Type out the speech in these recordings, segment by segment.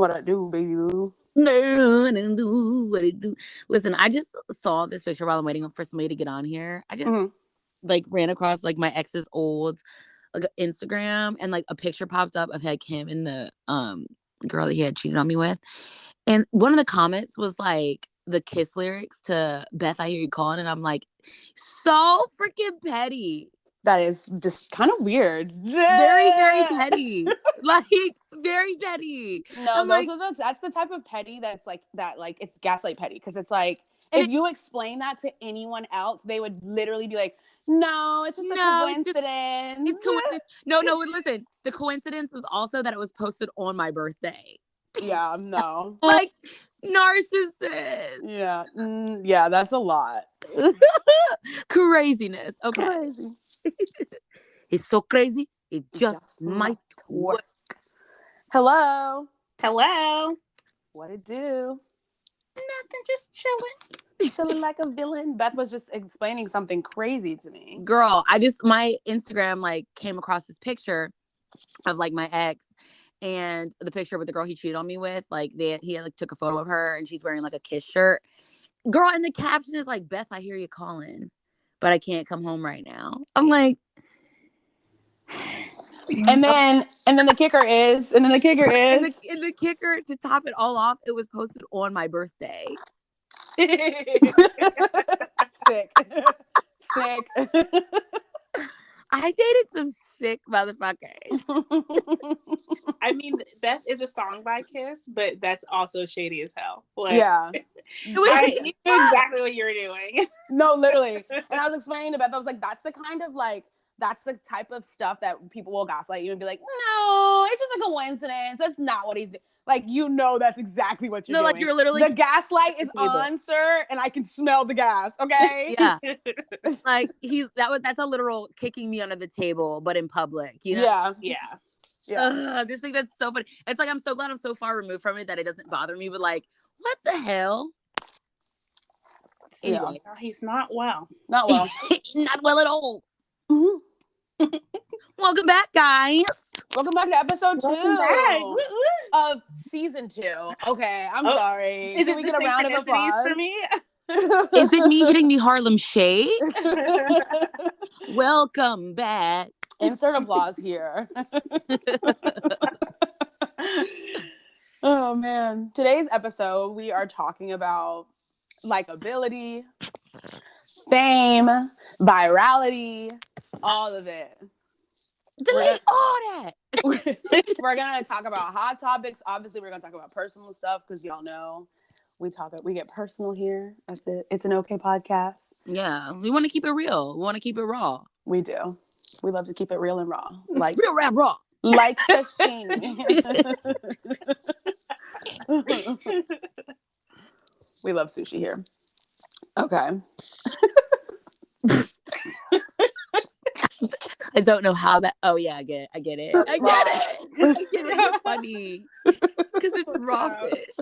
what I do, baby boo. Do what it do. Listen, I just saw this picture while I'm waiting for somebody to get on here. I just like ran across like my ex's old like Instagram, and like a picture popped up of like him and the girl that he had cheated on me with, and one of the comments was like the Kiss lyrics to Beth, I Hear You Calling, and I'm like, so freaking petty. That is just kind of weird. Very, very petty. Like, very petty. No, that's the type of petty that's like that, like it's gaslight petty, because it's like if you explain that to anyone else, they would literally be like, no, it's just a coincidence. It's coincidence. No, listen. The coincidence was also that it was posted on my birthday. Yeah, no. Like, narcissist. Yeah. Yeah, that's a lot. Craziness. Okay. Crazy. It's so crazy. It just might work. Hello. What it do? Nothing, just chilling. Chilling like a villain. Beth was just explaining something crazy to me. Girl, my Instagram like came across this picture of like my ex, and the picture with the girl he cheated on me with, like he like took a photo of her and she's wearing like a Kiss shirt. Girl, and the caption is like, Beth, I hear you calling, but I can't come home right now. I'm like, and then the kicker is and the kicker to top it all off, it was posted on my birthday. Sick. I dated some sick motherfuckers. I mean, Beth is a song by Kiss, but that's also shady as hell. Like, yeah. I knew exactly what you were doing. No, literally. And I was explaining to Beth, I was like, that's the type of stuff that people will gaslight you and be like, no, it's just a coincidence. That's not what he's doing. Like, that's exactly what you're doing. Like, you're literally... The gaslight is on, sir, and I can smell the gas, okay? Yeah. Like, that's a literal kicking me under the table, but in public, you know? Yeah. I just think that's so funny. It's like, I'm so glad I'm so far removed from it that it doesn't bother me, but like, what the hell? Anyway, he's not well. Not well. Not well at all. Mm-hmm. Welcome back, guys. Welcome back to episode 2 of season 2. Okay, I'm sorry. Is it we get a round of applause for me? Is it me hitting the Harlem Shake? Welcome back. Insert applause here. Oh man. Today's episode, we are talking about likability, fame, virality, all of it. Delete all that. We're gonna talk about hot topics. Obviously, we're gonna talk about personal stuff because y'all know we get personal here at the It's an Okay podcast. Yeah, we want to keep it real. We want to keep it raw. We do. We love to keep it real and raw, like real rap raw, like sashimi. We love sushi here. Okay. I don't know how that. Oh yeah, I get it. I get it. You're funny because it's raw fish.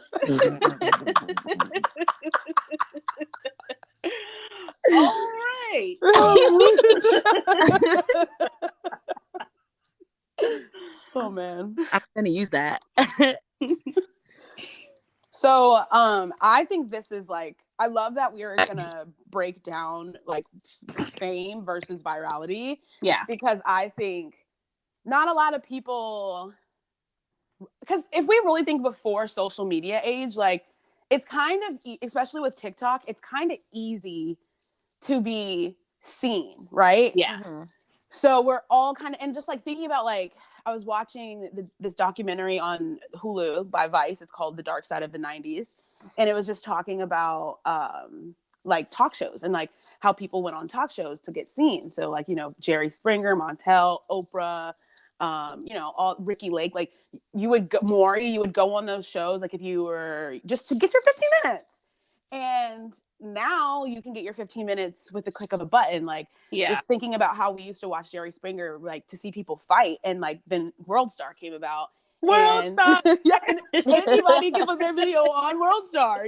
All right. Oh man, I'm gonna use that. So, I think this is like, I love that we're gonna break down like fame versus virality. Yeah. Because I think not a lot of people, because if we really think before social media age, like it's kind of, especially with TikTok, it's kind of easy to be seen, right? Yeah. Mm-hmm. So we're all kind of, and just like thinking about like, I was watching this documentary on Hulu by Vice. It's called The Dark Side of the 90s. And it was just talking about like talk shows and like how people went on talk shows to get seen. So like, Jerry Springer, Montel, Oprah, all Ricky Lake, like you would go on those shows like if you were just to get your 15 minutes. And now you can get your 15 minutes with the click of a button. Like, just thinking about how we used to watch Jerry Springer, like to see people fight, and like then World Star came about. Star. Yeah, and anybody can put their video on World Star,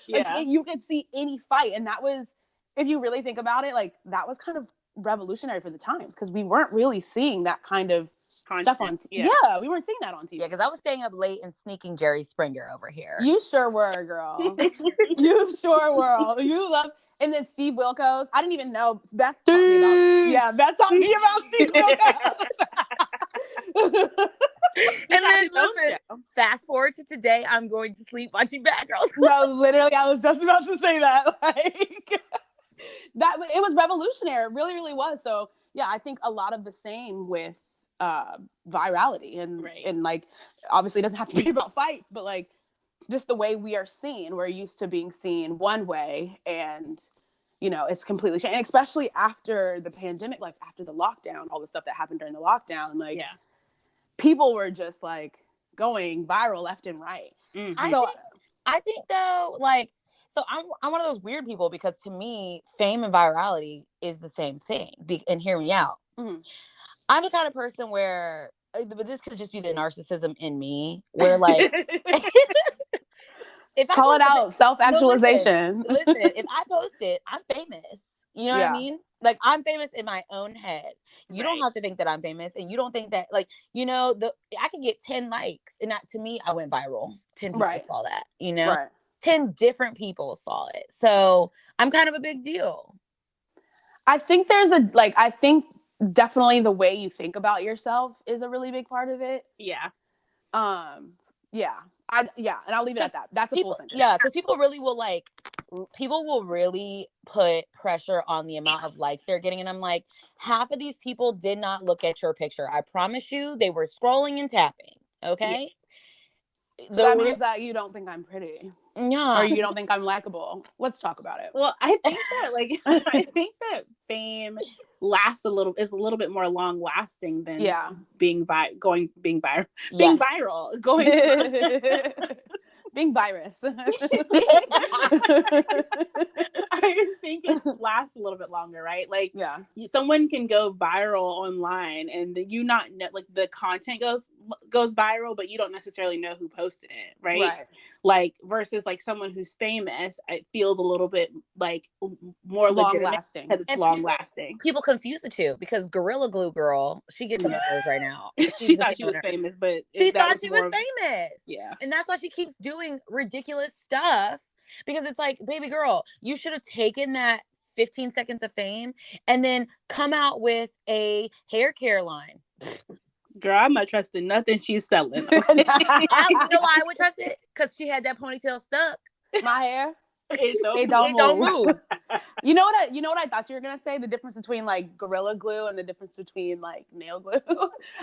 Like, you could see any fight, and that was, if you really think about it, like that was kind of revolutionary for the times because we weren't really seeing that kind of stuff on TV. Yeah, we weren't seeing that on TV. Yeah, because I was staying up late and sneaking Jerry Springer over here. You sure were, girl. You sure were. You love. And then Steve Wilkos. I didn't even know. Beth taught me about. Yeah, Beth taught me about Steve Wilkos. And then listen, fast forward to today, I'm going to sleep watching Bad Girls. No, literally, I was just about to say that. Like that, it was revolutionary. It really, really was. So yeah, I think a lot of the same with virality and like obviously it doesn't have to be about fights, but like just the way we are seen. We're used to being seen one way, and you know it's completely changed. And especially after the pandemic, like after the lockdown, all the stuff that happened during the lockdown, like people were just like going viral left and right. Mm-hmm. So I think though, like, so I'm one of those weird people because to me, fame and virality is the same thing. And hear me out. Mm-hmm. I'm the kind of person where, but this could just be the narcissism in me, where like, if call it out, self-actualization. No, listen, if I post it, I'm famous. You know what I mean? Like I'm famous in my own head. You don't have to think that I'm famous, and you don't think that like I could get 10 likes, and that to me, I went viral. 10 people saw that. You know, 10 different people saw it. So I'm kind of a big deal. I think definitely the way you think about yourself is a really big part of it. Yeah. And I'll leave it at that. That's a full sentence. Yeah, because people will really put pressure on the amount of likes they're getting. And I'm like, half of these people did not look at your picture. I promise you, they were scrolling and tapping. Okay. Yeah. So that means that you don't think I'm pretty. Yeah. Or you don't think I'm likable. Let's talk about it. Well, I think that fame lasts is a little bit more long lasting than being viral. Being virus. I think it lasts a little bit longer, right? Like, someone can go viral online, and you not know, like the content goes viral, but you don't necessarily know who posted it, right? Like versus like someone who's famous, it feels a little bit like more long lasting. It's long lasting. People confuse the two because Gorilla Glue girl, she gets on my nerves right now. She thought she was famous, but she thought she was famous. Yeah, and that's why she keeps doing ridiculous stuff. Because it's like, baby girl, you should have taken that 15 seconds of fame and then come out with a hair care line. Girl, I'm not trusting nothing she's selling. You know why I would trust it? Because she had that ponytail stuck. My hair. It don't move. You know what I thought you were gonna say? The difference between like Gorilla Glue and the difference between like nail glue.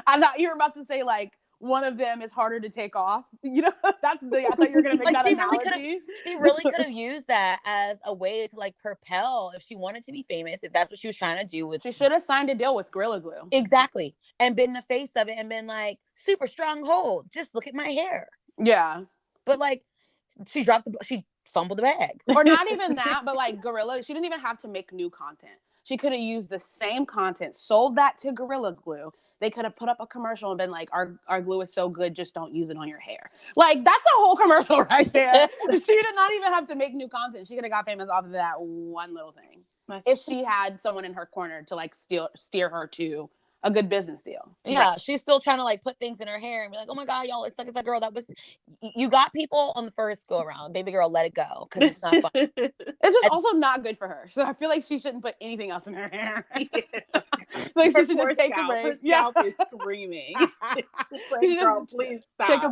I thought you were about to say like one of them is harder to take off. You know, I thought you were gonna make that analogy. She really could have used that as a way to like propel if she wanted to be famous. If that's what she was trying to do she should have signed a deal with Gorilla Glue. Exactly, and been the face of it and been like super strong hold. Just look at my hair. Yeah, but like she fumbled the bag, or not even that. But like Gorilla, she didn't even have to make new content. She could have used the same content, sold that to Gorilla Glue. They could have put up a commercial and been like, our glue is so good, just don't use it on your hair. Like, that's a whole commercial right there. She did not even have to make new content. She could have got famous off of that one little thing. If she had someone in her corner to like steer her to a good business deal. Yeah, she's still trying to like put things in her hair and be like, oh my God, y'all, it's like girl, that was, you got people on the first go around. Baby girl, let it go, because it's not fun. It's just also not good for her. So I feel like she shouldn't put anything else in her hair. Like she should just take a break. Her scalp is screaming. Girl, please stop. Take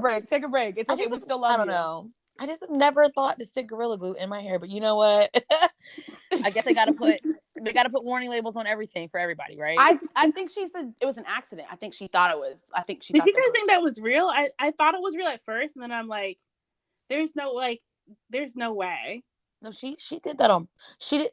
a break. It's okay, we still love you. I don't know. I just have never thought to stick Gorilla Glue in my hair, but you know what? I guess they gotta put warning labels on everything for everybody, right? I think she said it was an accident. I think she thought it was. Did you guys think that was real? I thought it was real at first, and then I'm like, there's no way. No, she did that on.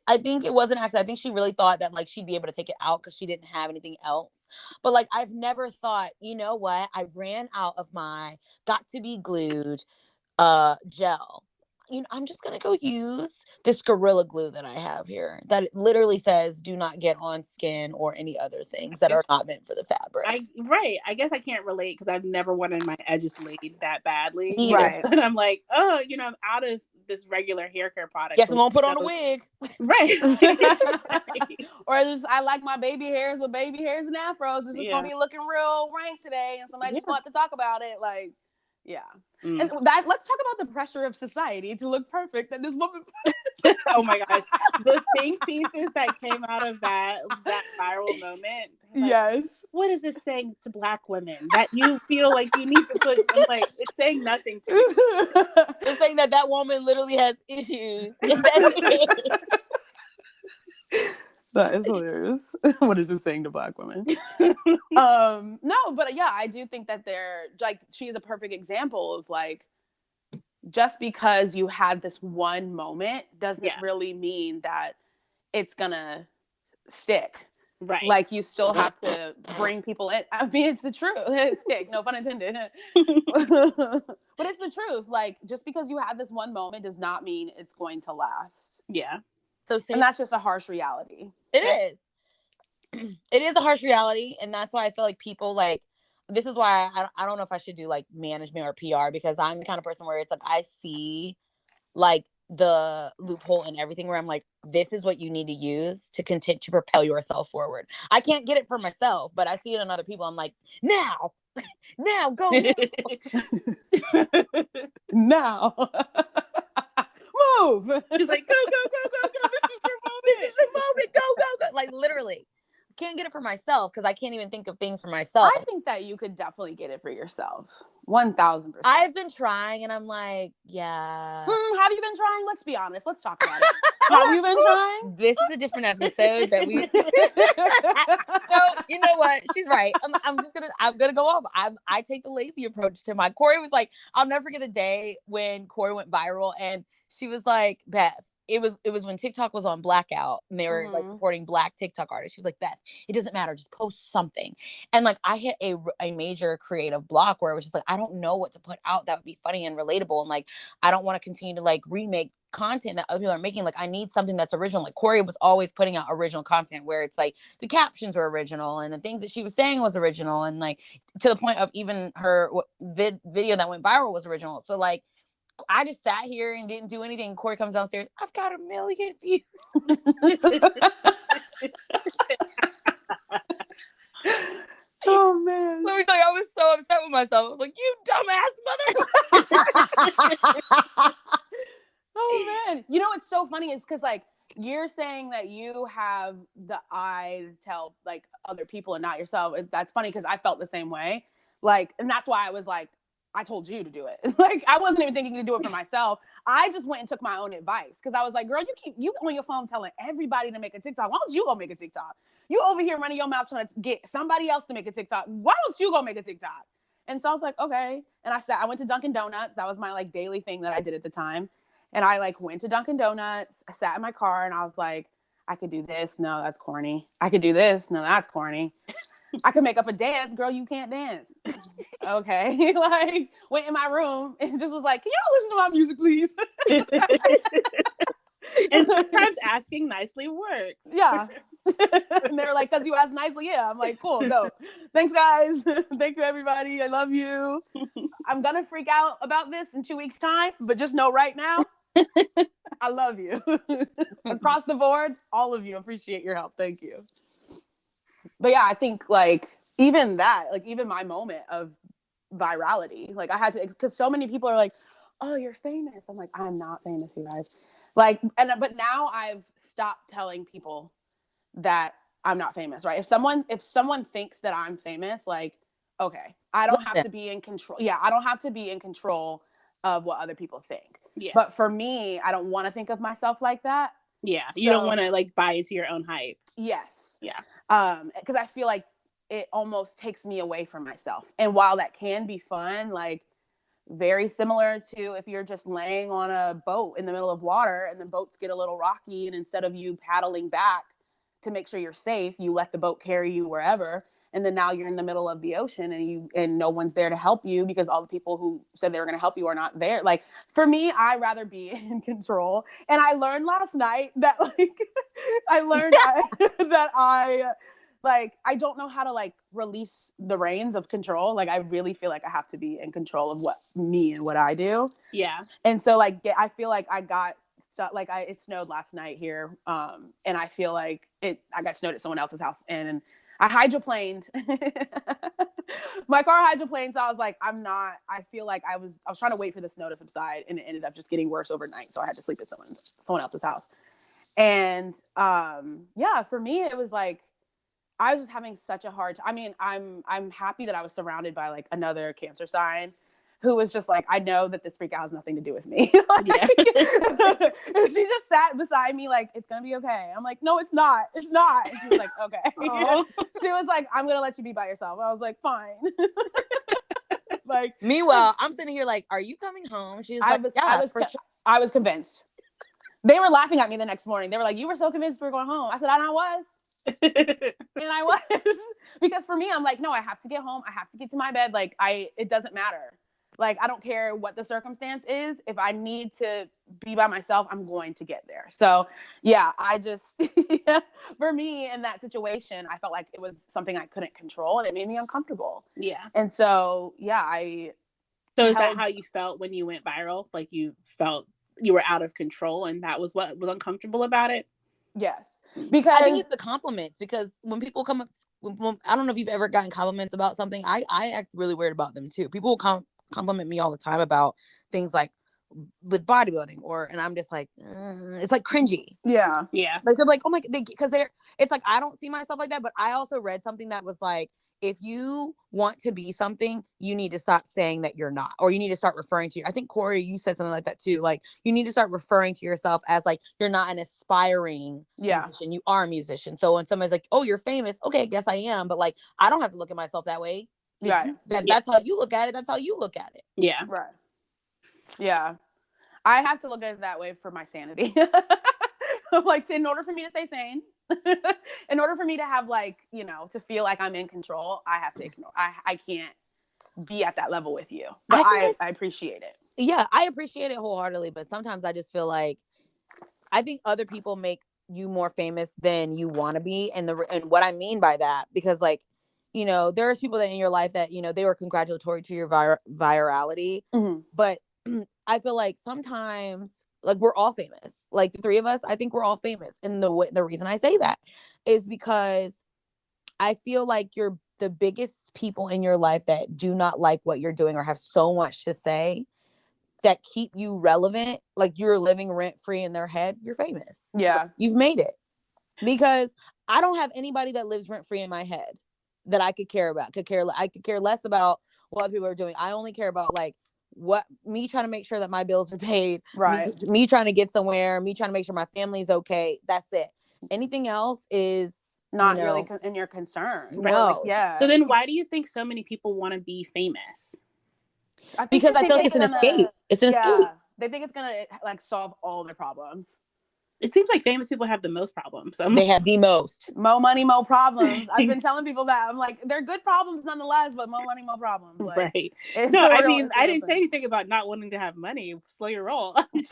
I think it was an accident. I think she really thought that like she'd be able to take it out because she didn't have anything else. But like I've never thought, you know what? I ran out of my got to be glued gel. You know, I'm just gonna go use this Gorilla Glue that I have here that it literally says do not get on skin or any other things that are not meant for the fabric. I guess I can't relate because I've never wanted my edges laid that badly. Right. And I'm like, oh, I'm out of this regular hair care product. Guess I won't put on a wig. Right. Or just, I like my baby hairs with baby hairs and afros. It's just gonna be looking real rank today, and somebody just want to talk about it. Like, and that, let's talk about the pressure of society to look perfect at this moment. Oh my gosh, the think pieces that came out of that viral moment. Like, yes. What is this saying to Black women that you feel like you need to put? I'm like, it's saying nothing to me. It's saying that woman literally has issues. That is hilarious. What is it saying to Black women? No, but yeah, I do think that they're like, she is a perfect example of like, just because you had this one moment doesn't really mean that it's gonna stick. Right. Like, you still have to bring people in. I mean, it's the truth. Stick, no pun intended. But it's the truth. Like, just because you have this one moment does not mean it's going to last. Yeah. So, and that's just a harsh reality. It is. It is a harsh reality, and that's why I feel like people like. This is why I don't know if I should do like management or PR, because I'm the kind of person where it's like I see like the loophole in everything where I'm like, this is what you need to use to continue to propel yourself forward. I can't get it for myself, but I see it in other people. I'm like, now go now. Move. She's like, go. This is your moment. This is the moment. Go. Like, literally. Can't get it for myself because I can't even think of things for myself. I think that you could definitely get it for yourself. 1000%. I've been trying, and I'm like, yeah. Have you been trying? Let's be honest. Let's talk about it. Have you been trying? This is a different episode that we. No, you know what? She's right. I'm gonna go off. I take the lazy approach to mine. Koren was like, I'll never forget the day when Koren went viral, and she was like, Beth. It was when TikTok was on blackout and they were like supporting Black TikTok artists. She was like, Beth, it doesn't matter. Just post something. And like, I hit a major creative block where it was just like, I don't know what to put out that would be funny and relatable. And like, I don't want to continue to like remake content that other people are making. Like, I need something that's original. Like, Koren was always putting out original content where it's like the captions were original and the things that she was saying was original. And like, to the point of even her video that went viral was original. So like, I just sat here and didn't do anything. Koren comes downstairs. I've got 1 million views. Oh man! Let me tell you, I was so upset with myself. I was like, "You dumbass mother!" Oh man! You know what's so funny is because like you're saying that you have the eye to tell like other people and not yourself. That's funny because I felt the same way. Like, and that's why I was like, I told you to do it. Like, I wasn't even thinking to do it for myself. I just went and took my own advice because I was like, girl, you on your phone telling everybody to make a TikTok. Why don't you go make a TikTok? You over here running your mouth trying to get somebody else to make a TikTok. Why don't you go make a TikTok? And so I was like, okay. And I went to Dunkin' Donuts. That was my like daily thing that I did at the time. And I like went to Dunkin' Donuts. I sat in my car and I was like, I could do this. No, that's corny. I could do this. No, that's corny. I could make up a dance. Girl, you can't dance. Okay. Like, went in my room and just was like, can y'all listen to my music, please? And sometimes asking nicely works. Yeah. And they were like, because you asked nicely. Yeah. I'm like, cool. No. Thanks, guys. Thank you, everybody. I love you. I'm going to freak out about this in 2 weeks' time, but just know right now, I love you. Across the board, all of you. Appreciate your help. Thank you. But yeah, I think like even my moment of virality, like I had to, because so many people are like, oh, you're famous. I'm like, I'm not famous, you guys. Like, but now I've stopped telling people that I'm not famous, right? If someone thinks that I'm famous, like, okay, I don't have to be in control. Yeah, I don't have to be in control of what other people think. Yeah. But for me, I don't want to think of myself like that. Yeah, you don't want to like buy into your own hype. Yes. Yeah. Because I feel like it almost takes me away from myself. And while that can be fun, like very similar to if you're just laying on a boat in the middle of water and the boats get a little rocky, and instead of you paddling back to make sure you're safe, you let the boat carry you wherever. And then now you're in the middle of the ocean and no one's there to help you because all the people who said they were going to help you are not there. Like, for me, I'd rather be in control. And I learned last night that like, like, I don't know how to like release the reins of control. Like, I really feel like I have to be in control of what me and what I do. Yeah. And so like, I feel like I got stuff, like it snowed last night here. And I feel like I got snowed at someone else's house, and I hydroplaned. My car hydroplaned. So I was like, I feel like I was trying to wait for the snow to subside, and it ended up just getting worse overnight. So I had to sleep at someone else's house. And yeah, for me, it was like, I was just having such a hard time. I mean, I'm happy that I was surrounded by like another Cancer sign who was just like, I know that this freak out has nothing to do with me. Like, yeah. She just sat beside me like, it's going to be okay. I'm like, no, it's not. It's not. And she was like, okay. She was like, I'm going to let you be by yourself. I was like, fine. Like, meanwhile, I'm sitting here like, are you coming home? She's like, I was convinced. They were laughing at me the next morning. They were like, you were so convinced we were going home. I said, and I was. And I was. Because for me, I'm like, no, I have to get home. I have to get to my bed. Like, it doesn't matter. Like, I don't care what the circumstance is. If I need to be by myself, I'm going to get there. So yeah, I just, for me in that situation, I felt like it was something I couldn't control, and it made me uncomfortable. Yeah. And so, yeah, So is that how you felt when you went viral? Like, you felt you were out of control, and that was what was uncomfortable about it? Yes. Because I think it's the compliments, because when people come up, I don't know if you've ever gotten compliments about something. I act really weird about them too. People will compliment me all the time about things like with bodybuilding, and I'm just like, it's like cringy. Yeah. Like, they're like, oh my, because it's like, I don't see myself like that. But I also read something that was like, if you want to be something, you need to stop saying that you're not, or you need to start referring to, I think Corey, you said something like that too. Like, you need to start referring to yourself as like, you're not an aspiring musician. You are a musician. So when somebody's like, oh, you're famous. Okay, I guess I am. But like, I don't have to look at myself that way. Right. That's how you look at it. That's how you look at it. Yeah. Right. Yeah. I have to look at it that way for my sanity. Like, in order for me to stay sane, in order for me to have, like, to feel like I'm in control, I have to ignore. I can't be at that level with you. But I appreciate it. Yeah, I appreciate it wholeheartedly. But sometimes I just feel like, I think other people make you more famous than you want to be. And what I mean by that, because like, there's people that in your life that, they were congratulatory to your virality. Mm-hmm. But I feel like sometimes, like, we're all famous. Like, the three of us, I think we're all famous. And the reason I say that is because I feel like you're the biggest people in your life that do not like what you're doing or have so much to say that keep you relevant. Like, you're living rent free in their head. You're famous. Yeah. You've made it. Because I don't have anybody that lives rent free in my head that I could care about. I could care less about what people are doing. I only care about like me trying to make sure that my bills are paid. Right. Me trying to get somewhere. Me trying to make sure my family's okay. That's it. Anything else is not really in your concern. No. Like, yeah. So then why do you think so many people want to be famous? Because I feel like it's an escape. It's an escape. They think it's gonna like solve all their problems. It seems like famous people have the most problems. They have the most. Mo money, mo problems. I've been telling people that. I'm like, they're good problems nonetheless, but mo money, mo problems. Like, right. No, I mean, I didn't say anything about not wanting to have money. Slow your roll. That's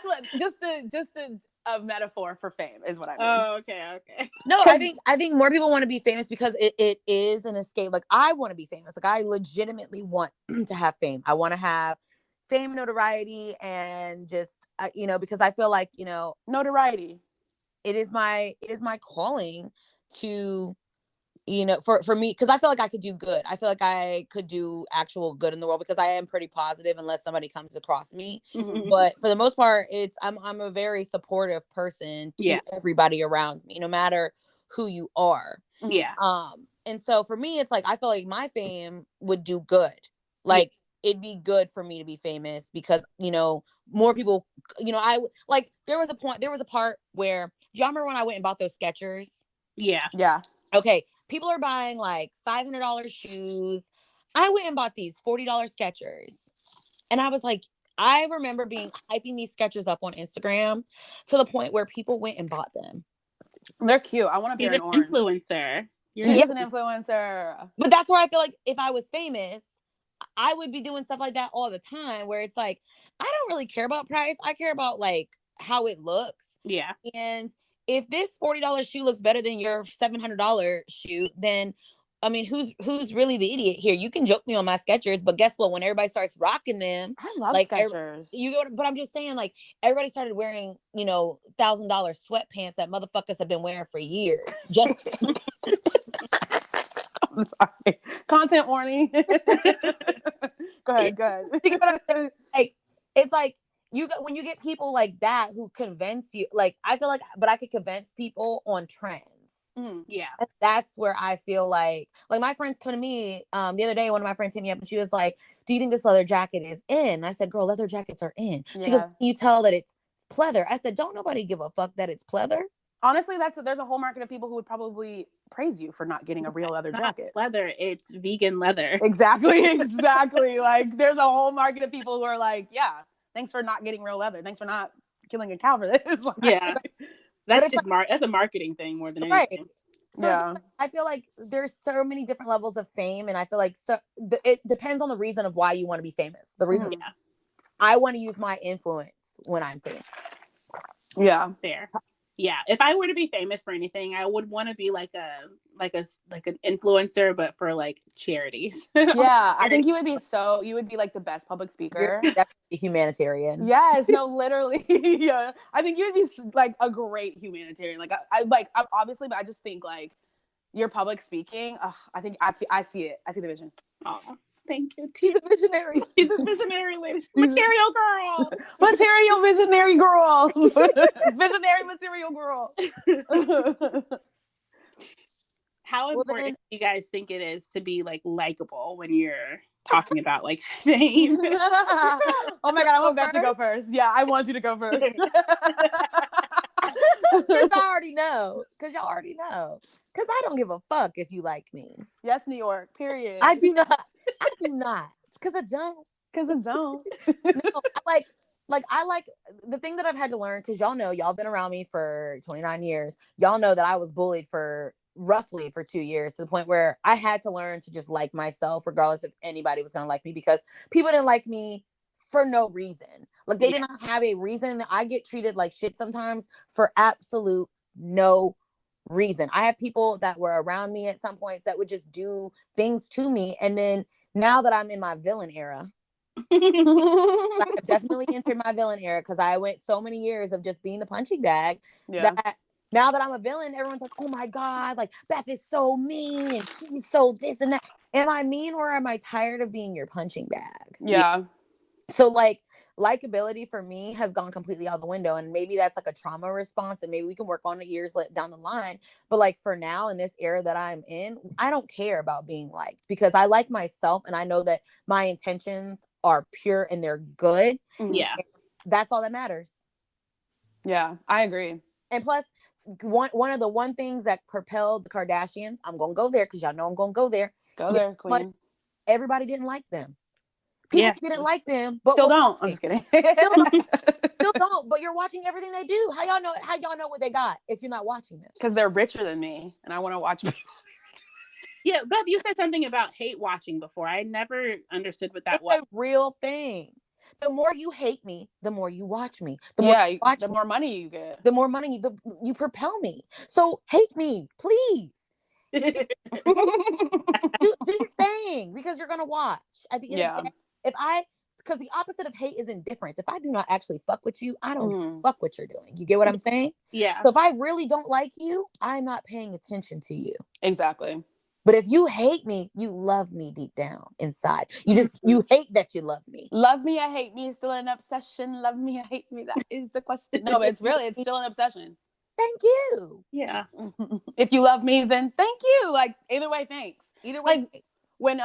what just a metaphor for fame is what I mean. Oh, okay. No, I think more people want to be famous because it is an escape. Like, I want to be famous. Like, I legitimately want to have fame. I want to have fame, notoriety, and just because I feel like notoriety. It is my calling to for me, because I feel like I could do good. I feel like I could do actual good in the world because I am pretty positive unless somebody comes across me. Mm-hmm. But for the most part, I'm a very supportive person to everybody around me, no matter who you are. Yeah. And so for me, it's like I feel like my fame would do good. Like, it'd be good for me to be famous because, more people, I like, there was a part where, do y'all remember when I went and bought those Skechers? Yeah. Yeah. Okay. People are buying like $500 shoes. I went and bought these $40 Skechers. And I was like, I remember hyping these Skechers up on Instagram to the point where people went and bought them. They're cute. I want to be an influencer. She's an influencer. But that's where I feel like if I was famous, I would be doing stuff like that all the time, where it's like, I don't really care about price. I care about like how it looks. Yeah. And if this $40 shoe looks better than your $700 shoe, then I mean, who's really the idiot here? You can joke me on my Skechers, but guess what? When everybody starts rocking them, I love like Skechers. But I'm just saying, like, everybody started wearing, $1,000 sweatpants that motherfuckers have been wearing for years. Just I'm sorry. Content warning. Go ahead. Like, it's like when you get people like that who convince you, like, I feel like, but I could convince people on trends. Yeah. That's where I feel like my friends come to me the other day. One of my friends hit me up and she was like, do you think this leather jacket is in? I said, girl, leather jackets are in. She goes, you tell that it's pleather. I said, don't nobody give a fuck that it's pleather. Honestly, there's a whole market of people who would probably praise you for not getting a real leather jacket. Leather, it's vegan leather. Exactly. Like, there's a whole market of people who are like, yeah, thanks for not getting real leather. Thanks for not killing a cow for this. Like, yeah. That's just that's a marketing thing more than anything. So I feel like there's so many different levels of fame, and I feel like it depends on the reason of why you want to be famous. The reason I want to use my influence when I'm famous. Yeah, fair. Yeah, if I were to be famous for anything, I would want to be like an influencer, but for like charities. Yeah, I think you would be like the best public speaker. You're definitely a humanitarian. Yes, no, literally. Yeah, I think you would be like a great humanitarian. Like I obviously, but I just think like your public speaking. I think I see it. I see the vision. Oh, thank you. She's a visionary. She's a visionary lady. Material girl. Material visionary girl. Visionary material girl. How important do you guys think it is to be like likable when you're talking about like fame? Oh my god, I want Beth to go first. Yeah, I want you to go first. Because I already know. Because y'all already know. Because I don't give a fuck if you like me. Yes, New York. Period. I do not. Because I don't. Because I don't. No, I like the thing that I've had to learn, because y'all been around me for 29 years. Y'all know that I was bullied for roughly 2 years, to the point where I had to learn to just like myself, regardless if anybody was going to like me, because people didn't like me for no reason. Like, they did not have a reason. I get treated like shit sometimes for absolute no reason. I have people that were around me at some points that would just do things to me. And then now that I'm in my villain era, I've definitely entered my villain era, because I went so many years of just being the punching bag that now that I'm a villain, everyone's like, oh my God, like, Beth is so mean and she's so this and that. Am I mean, or am I tired of being your punching bag? Yeah. So like, likability for me has gone completely out the window, and maybe that's like a trauma response, and maybe we can work on it years down the line. But like, for now, in this era that I'm in, I don't care about being liked, because I like myself, and I know that my intentions are pure and they're good. Yeah. And that's all that matters. Yeah, I agree. And plus, one of the things that propelled the Kardashians, I'm gonna go there because y'all know I'm gonna go there. Go there, queen. Everybody didn't like them. People didn't like them, but still don't. I'm just kidding. Still don't. But you're watching everything they do. How y'all know what they got if you're not watching them? Because they're richer than me, and I want to watch. Yeah, Beth, you said something about hate watching before. I never understood what that was. It's a real thing. The more you hate me, the more you watch me. The more money you get. The more money you propel me. So hate me, please. do your thing, because you're gonna watch. At the end of the day, because the opposite of hate is indifference. If I do not actually fuck with you, I don't fuck what you're doing. You get what I'm saying? Yeah. So if I really don't like you, I'm not paying attention to you. Exactly. But if you hate me, you love me deep down inside. You hate that you love me. Love me or hate me is still an obsession. Love me or hate me, that is the question. No, but it's still an obsession. Thank you. Yeah. If you love me, then thank you. Like, either way, thanks. Either way, like, when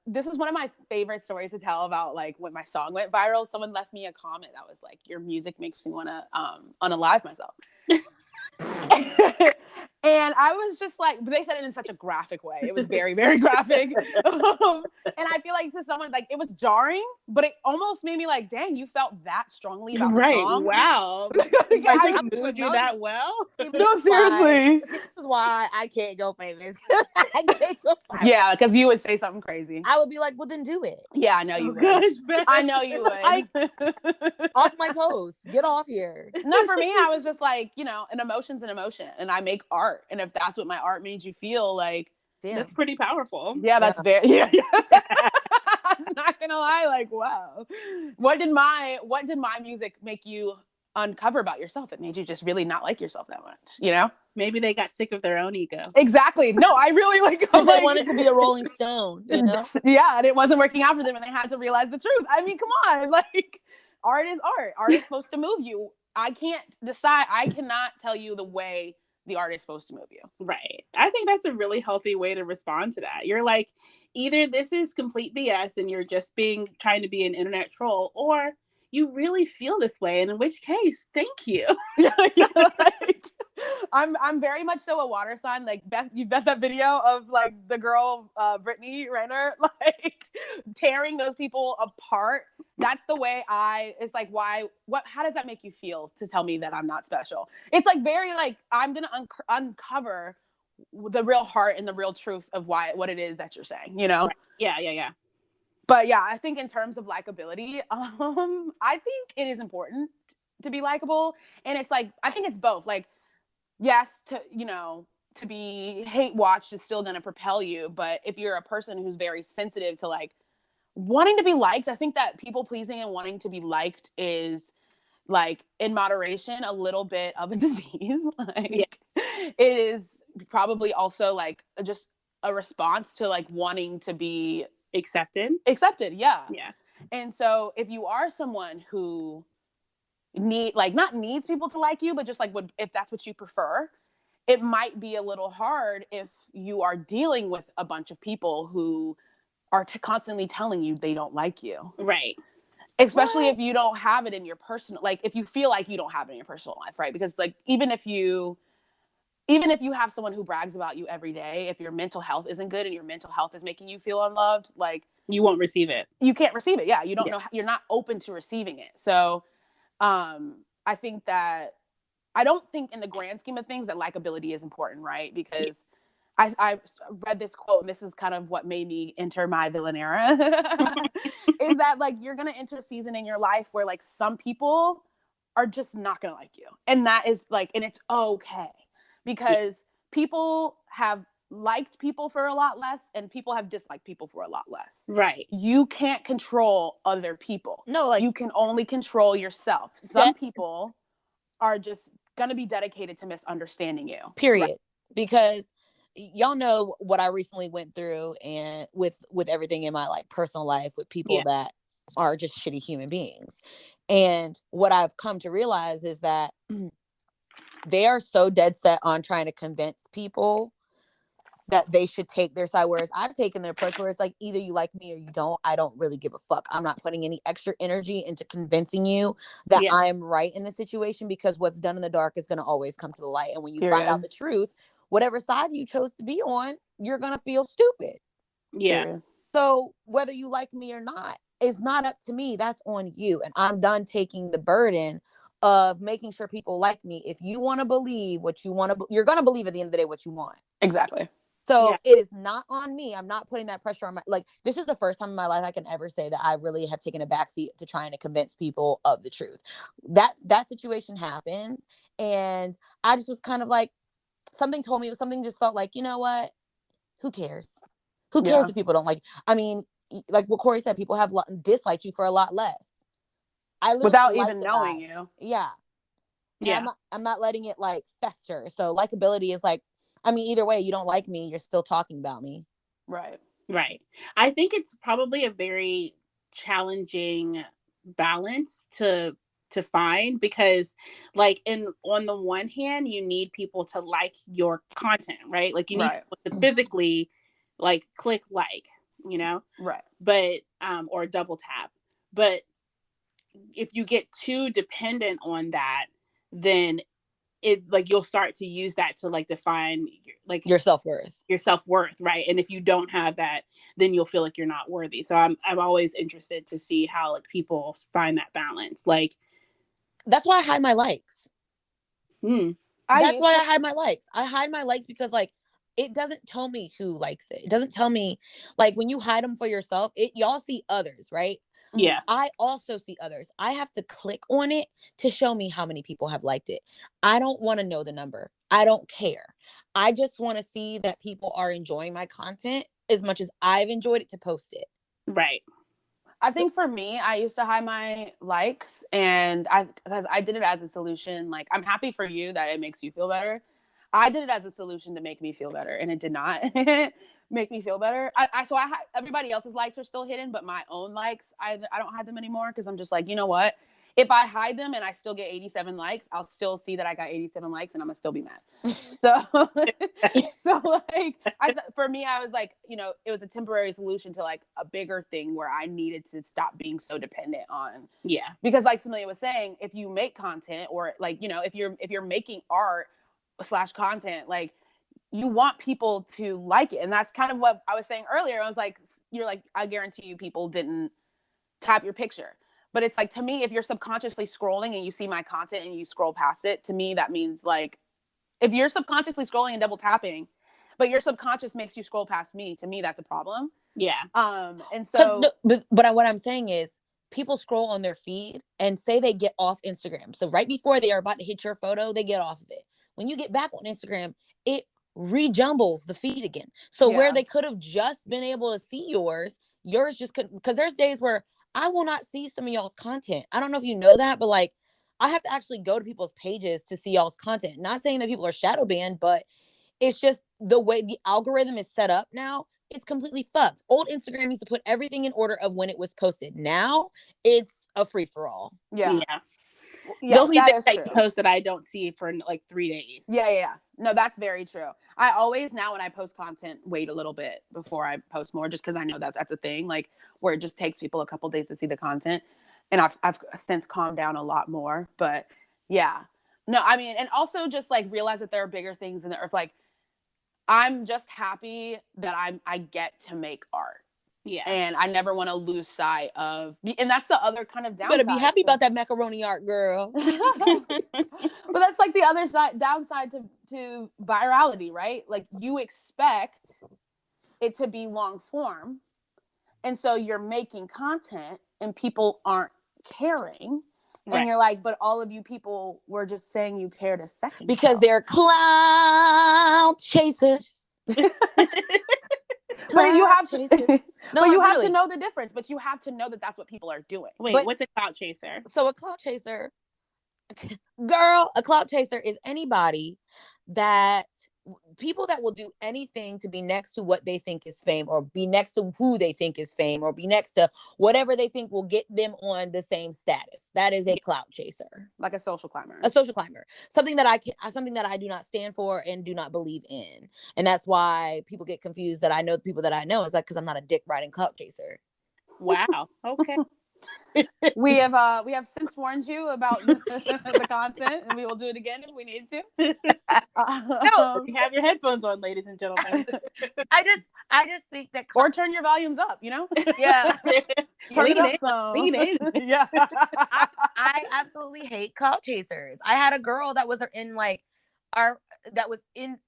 this is one of my favorite stories to tell about, like, when my song went viral. Someone left me a comment that was like, your music makes me want to unalive myself. And I was just like, but they said it in such a graphic way. It was very, very graphic. And I feel like, to someone, like, it was jarring, but it almost made me like, dang, you felt that strongly about the song. Wow. Like, I moved you that well? No, seriously. This is why I can't go famous. I can't go viral. Yeah, because you would say something crazy. I would be like, well, then do it. Yeah, I know you would. Gosh, I know you would. Like, off my post. Get off here. No, for me, I was just like, you know, an emotion's an emotion, and I make art, and if that's what my art made you feel, like, damn, that's pretty powerful. Yeah, that's very I'm not gonna lie, like, wow. What did my music make you uncover about yourself? It made you just really not like yourself that much, you know? Maybe they got sick of their own ego. Exactly. No, I really like. They wanted to be a Rolling Stone, you know? Yeah, and it wasn't working out for them, and they had to realize the truth. I mean, come on, like, art is art. Art is supposed to move you. I can't decide. I cannot tell you the way the art is supposed to move you. Right. I think that's a really healthy way to respond to that. You're like, either this is complete BS and you're just trying to be an internet troll, or you really feel this way, and in which case, thank you. Like, I'm very much so a water sign. Like, Beth that video of like the girl Brittany Renner like tearing those people apart. That's the way it's like, how does that make you feel to tell me that I'm not special? It's like very like, I'm gonna uncover the real heart and the real truth of what it is that you're saying, you know? Right. Yeah. But yeah, I think in terms of likability, I think it is important to be likable. And it's like, I think it's both. Like, yes, to be hate watched is still going to propel you. But if you're a person who's very sensitive to like wanting to be liked, I think that people pleasing and wanting to be liked is like, in moderation, a little bit of a disease. Like, it is probably also like just a response to like wanting to be accepted. Yeah. Yeah. And so if you are someone who not needs people to like you, but just like if that's what you prefer, it might be a little hard if you are dealing with a bunch of people who are constantly telling you they don't like you. Right. Especially if you don't have it in your personal, like if you feel like you don't have it in your personal life, right? Because like even if you have someone who brags about you every day, if your mental health isn't good and your mental health is making you feel unloved, like, you won't receive it. You can't receive it. Yeah. You don't know. You're not open to receiving it. So I think that I don't think in the grand scheme of things that likability is important, right? Because I read this quote, and this is kind of what made me enter my villain era, is that like you're going to enter a season in your life where like some people are just not going to like you. And that is like, and it's okay, because people have liked people for a lot less and people have disliked people for a lot less. Right. You can't control other people. No, like, you can only control yourself. Some people are just gonna be dedicated to misunderstanding you. Period. Right? Because y'all know what I recently went through, and with everything in my like personal life with people that are just shitty human beings. And what I've come to realize is that they are so dead set on trying to convince people that they should take their side, whereas I've taken their approach where it's like, either you like me or you don't. I don't really give a fuck. I'm not putting any extra energy into convincing you that I'm right in the situation, because what's done in the dark is going to always come to the light. And when you find out the truth, whatever side you chose to be on, you're going to feel stupid. Yeah. So whether you like me or not is not up to me. That's on you. And I'm done taking the burden of making sure people like me. If you want to believe what you want to, you're going to believe at the end of the day what you want. Exactly. So it is not on me. I'm not putting that pressure on this is the first time in my life I can ever say that I really have taken a backseat to trying to convince people of the truth. That situation happens. And I just was kind of like, something told me, something just felt like, you know what? Who cares? Who cares if people don't like, I mean, like what Corey said, people have disliked you for a lot less. Without even knowing you. Yeah. I'm not letting it like fester. So likability is like, I mean, either way, you don't like me, you're still talking about me. Right. I think it's probably a very challenging balance to find, because like on the one hand, you need people to like your content, right? Like you need people to physically like click like, you know? Right. But or double tap. But if you get too dependent on that, then it like you'll start to use that to like define like your self-worth, right? And if you don't have that, then you'll feel like you're not worthy. So I'm always interested to see how like people find that balance. Like that's why I hide my likes. I That's why I hide my likes. I hide my likes because like it doesn't tell me who likes it. It doesn't tell me, like, when you hide them for yourself, y'all see others, right? Yeah. I also see others. I have to click on it to show me how many people have liked it. I don't want to know the number. I don't care. I just want to see that people are enjoying my content as much as I've enjoyed it to post it. Right. I think for me, I used to hide my likes, and because I did it as a solution. Like, I'm happy for you that it makes you feel better. I did it as a solution to make me feel better, and it did not make me feel better. Everybody else's likes are still hidden, but my own likes, I don't hide them anymore because I'm just like, you know what? If I hide them and I still get 87 likes, I'll still see that I got 87 likes, and I'm gonna still be mad. So, like, for me, I was like, you know, it was a temporary solution to like a bigger thing where I needed to stop being so dependent on. Yeah. Because like Samelia was saying, if you make content, or like, you know, if you're making art / content, like, you want people to like it. And that's kind of what I was saying earlier. I was like, you're like, I guarantee you people didn't tap your picture. But it's like, to me, if you're subconsciously scrolling and you see my content and you scroll past it, to me, that means like, if you're subconsciously scrolling and double tapping, but your subconscious makes you scroll past me, to me, that's a problem. Yeah. And so, but what I'm saying is, people scroll on their feed and say they get off Instagram. So right before they are about to hit your photo, they get off of it. When you get back on Instagram, it rejumbles the feed again. So where they could have just been able to see yours just couldn't, because there's days where I will not see some of y'all's content. I don't know if you know that, but like, I have to actually go to people's pages to see y'all's content. Not saying that people are shadow banned, but it's just the way the algorithm is set up now. It's completely fucked. Old Instagram used to put everything in order of when it was posted. Now it's a free for all. Yeah. Those things that you post that I don't see for like 3 days. Yeah. No, that's very true. I always, now when I post content, wait a little bit before I post more, just because I know that that's a thing, like, where it just takes people a couple days to see the content. And I've since calmed down a lot more. But yeah. No, I mean, and also just like realize that there are bigger things in the earth. Like, I'm just happy that I get to make art. Yeah. And I never want to lose sight of, and that's the other kind of downside. You better be happy about that macaroni art, girl. But that's like the other downside to virality, right? Like, you expect it to be long form. And so you're making content and people aren't caring. Right. And you're like, but all of you people were just saying you cared a second because they're clout chasers. But you have to, but you have to know the difference. But you have to know that that's what people are doing. Wait, what's a clout chaser? So a clout chaser, girl, a clout chaser is anybody that people that will do anything to be next to what they think is fame, or be next to who they think is fame, or be next to whatever they think will get them on the same status. That is a clout chaser. Like a social climber. A social climber. Something that I do not stand for and do not believe in. And that's why people get confused that I know the people that I know. It's like, because I'm not a dick riding clout chaser. Wow. Okay. We have since warned you about the content, and we will do it again if we need to. No, you have your headphones on, ladies and gentlemen. I just think that, or turn your volumes up, you know. Yeah. Lean in. Yeah. I absolutely hate clout chasers. I had a girl that was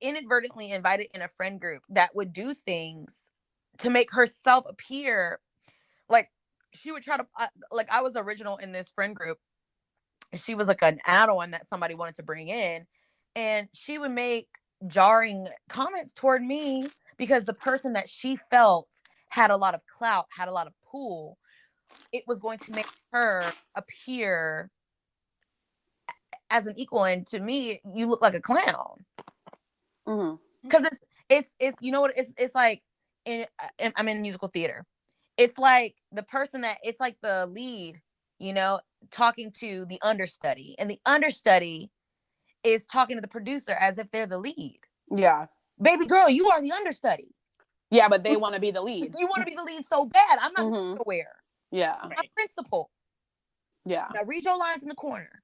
inadvertently invited in a friend group that would do things to make herself appear like she would try to, like, I was the original in this friend group. She was like an add-on that somebody wanted to bring in, and she would make jarring comments toward me because the person that she felt had a lot of clout, had a lot of pull. It was going to make her appear as an equal, and to me, you look like a clown. Because it's you know what, it's like I'm in musical theater. It's like the person that, it's like the lead, you know, talking to the understudy, and the understudy is talking to the producer as if they're the lead. Yeah. Baby girl, you are the understudy. Yeah, but they want to be the lead. You want to be the lead so bad. I'm not aware. Yeah. I'm principal. Yeah. Now read your lines in the corner.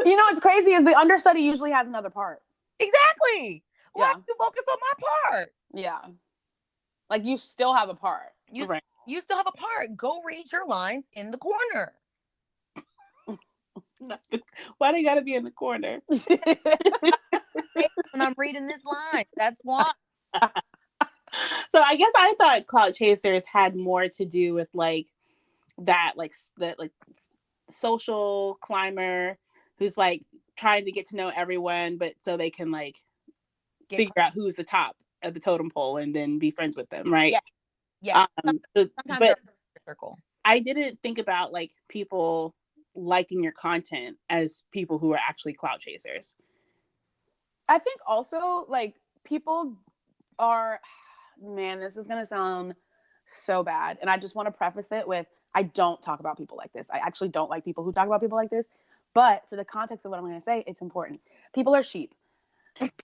You know what's crazy is the understudy usually has another part. Exactly. Why do you focus on my part? Yeah. Like, you still have a part. You still have a part. Go read your lines in the corner. Why they gotta be in the corner? When I'm reading this line, that's why. So I guess I thought clout chasers had more to do with like that, like the like social climber who's like trying to get to know everyone, but so they can like figure out who's the top of the totem pole and then be friends with them, right? Yeah. But circle. I didn't think about like people liking your content as people who are actually clout chasers. I think also like people are, man, this is gonna sound so bad, and I just want to preface it with, I don't talk about people like this. I actually don't like people who talk about people like this, but for the context of what I'm going to say, it's important. People are sheep.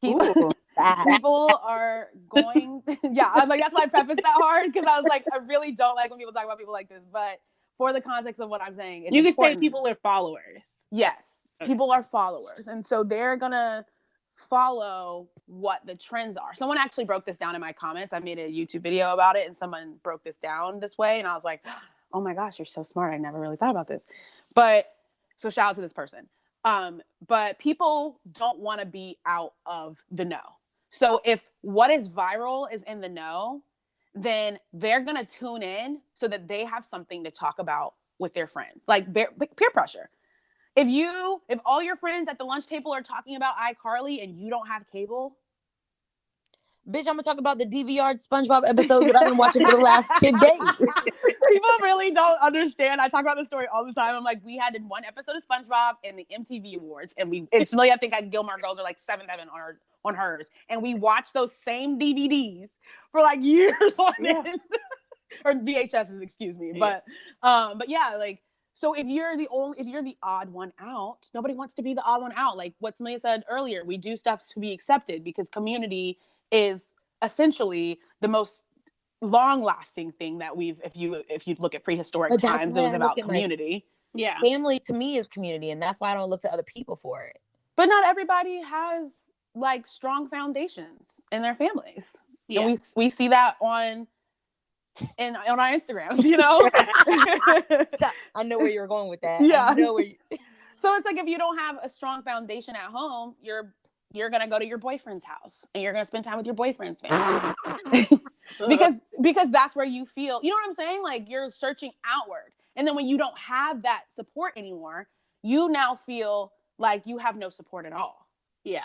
People are going, yeah, I was like, that's why I prefaced that hard, because I was like, I really don't like when people talk about people like this, but for the context of what I'm saying, it's you could important. say people are followers. Yes, people are followers, and so they're gonna follow what the trends are. Someone actually broke this down in my comments. I made a YouTube video about it, and someone broke this down this way, and I was like, oh my gosh, you're so smart. I never really thought about this. But so shout out to this person. But people don't want to be out of the know. So if what is viral is in the know, then they're going to tune in so that they have something to talk about with their friends, like peer pressure. If all your friends at the lunch table are talking about iCarly and you don't have cable, bitch, I'm gonna talk about the DVR SpongeBob episode that I've been watching for the last 10 days. People really don't understand. I talk about this story all the time. I'm like, we had one episode of SpongeBob in the MTV Awards, and it's really, I think Gilmore Girls are like 7th heaven on hers, and we watched those same DVDs for like years on end, or VHSs, excuse me. But yeah, like. So if you're the odd one out, nobody wants to be the odd one out. Like what Samalia said earlier, we do stuff to be accepted because community is essentially the most long-lasting thing that if you look at prehistoric times, it was about community. Family to me is community, and that's why I don't look to other people for it. But not everybody has like strong foundations in their families. Yeah. And we see that on our Instagrams, you know. I know where you're going with that. Yeah. I know where So it's like if you don't have a strong foundation at home, you're gonna go to your boyfriend's house and you're gonna spend time with your boyfriend's family. because that's where you feel, you know what I'm saying? Like you're searching outward. And then when you don't have that support anymore, you now feel like you have no support at all. Yeah.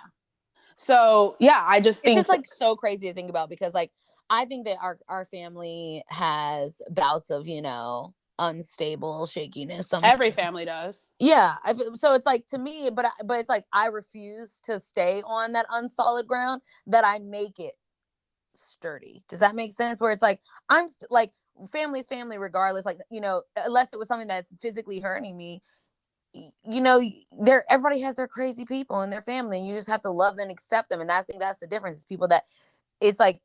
So yeah, I just think it's just like so crazy to think about, because like I think that our family has bouts of, you know, unstable shakiness. Every family does. Yeah. So it's like, to me, but it's like I refuse to stay on that unsolid ground, that I make it sturdy. Does that make sense? Where it's like I'm like, family is family regardless. Like, you know, unless it was something that's physically hurting me, you know, everybody has their crazy people in their family, and you just have to love them and accept them. And I think that's the difference. It's people that it's like